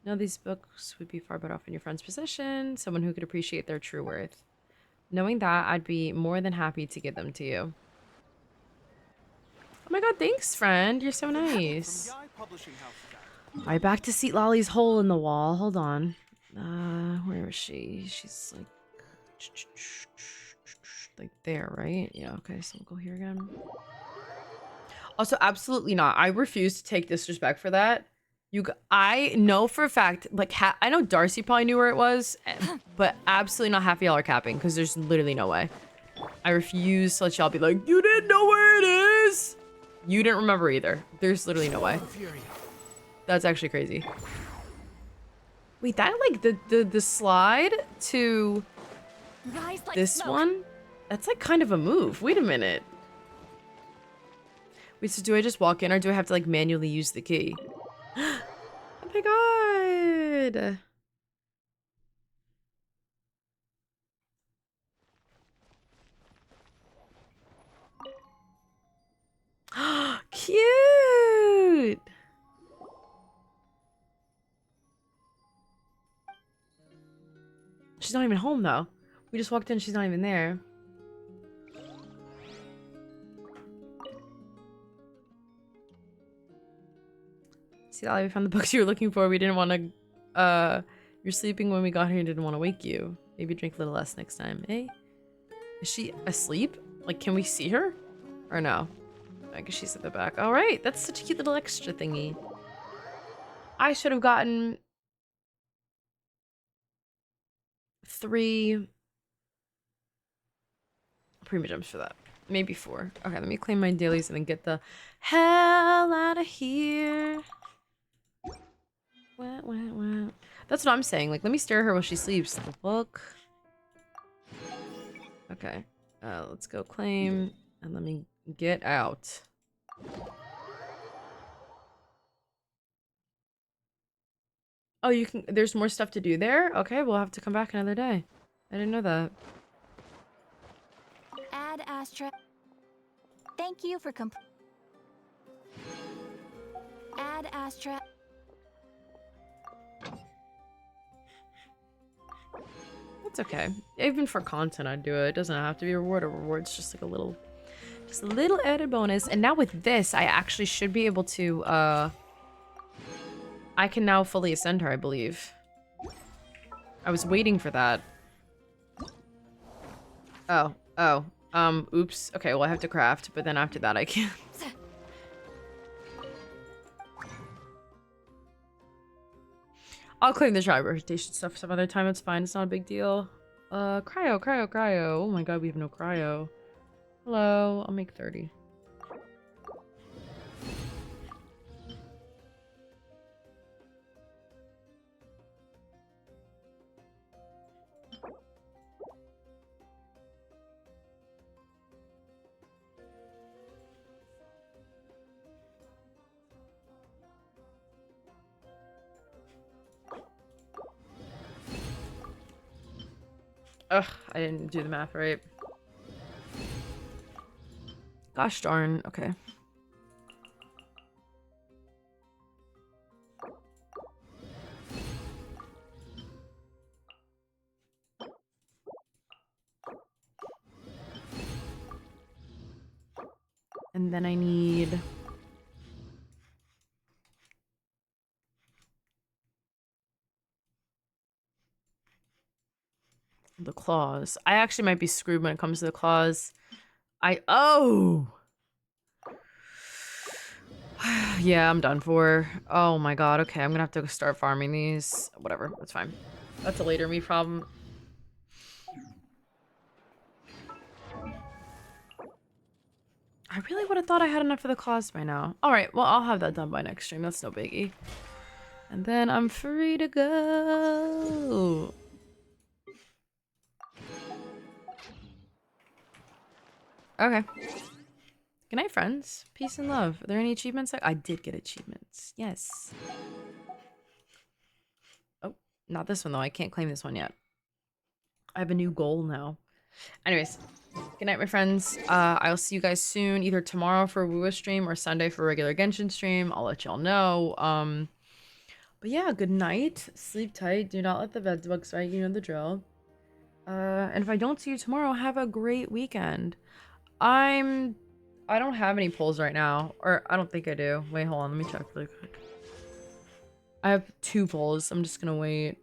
No, these books would be far better off in your friend's possession, someone who could appreciate their true worth. Knowing that, I'd be more than happy to give them to you. Oh my god, thanks, friend. You're so nice. Alright, back to Citlali's hole in the wall. Hold on. Where is she? She's like there, right? Yeah, okay, so we'll go here again. Also, absolutely not. I refuse to take disrespect for that. I know for a fact, like, I know Darcy probably knew where it was, but absolutely not half of y'all are capping, because there's literally no way. I refuse to let y'all be like, you didn't know where it is! You didn't remember either. There's literally no way. That's actually crazy. Wait, that, like, the slide to this one? That's, like, kind of a move. Wait a minute. Wait, so do I just walk in, or do I have to, like, manually use the key? Oh my god! Cute! She's not even home, though. We just walked in, she's not even there. See, Lally, we found the books you were looking for. We didn't want to, you're sleeping when we got here and didn't want to wake you. Maybe drink a little less next time, eh? Is she asleep? Like, can we see her? Or no? I guess she's at the back. All right, that's such a cute little extra thingy. I should have gotten 3 prima jumps for that. Maybe 4. Okay, let me claim my dailies and then get the hell out of here. Wah, wah, wah. That's what I'm saying. Like, let me stare at her while she sleeps. The book. Okay. Let's go claim. And let me get out. Oh, you can. There's more stuff to do there? Okay, we'll have to come back another day. I didn't know that. Ad Astra. Thank you for Ad Astra. It's okay. Even for content, I'd do it. It doesn't have to be a reward. A reward's just like a little added bonus. And now with this, I actually should be able to, I can now fully ascend her, I believe. I was waiting for that. Oh. Oops. Okay, well, I have to craft, but then after that, I can't. I'll claim the tribe rotation stuff some other time. It's fine. It's not a big deal. Cryo. Oh my god, we have no cryo. Hello. I'll make 30. Ugh, I didn't do the math right. Gosh darn, okay. And then I need... the claws. I actually might be screwed when it comes to the claws. Oh! Yeah, I'm done for. Oh my god, okay, I'm gonna have to start farming these. Whatever, that's fine. That's a later me problem. I really would have thought I had enough for the claws by now. Alright, well, I'll have that done by next stream. That's no biggie. And then I'm free to go. Okay. Good night, friends. Peace and love. Are there any achievements? I did get achievements. Yes. Oh, not this one, though. I can't claim this one yet. I have a new goal now. Anyways, good night, my friends. I'll see you guys soon, either tomorrow for a Wua stream or Sunday for a regular Genshin stream. I'll let y'all know. But yeah, good night. Sleep tight. Do not let the bed bugs bite. You know the drill. And if I don't see you tomorrow, have a great weekend. I don't have any polls right now. Or I don't think I do. Wait, hold on. Let me check really quick. I have 2 polls. I'm just gonna wait.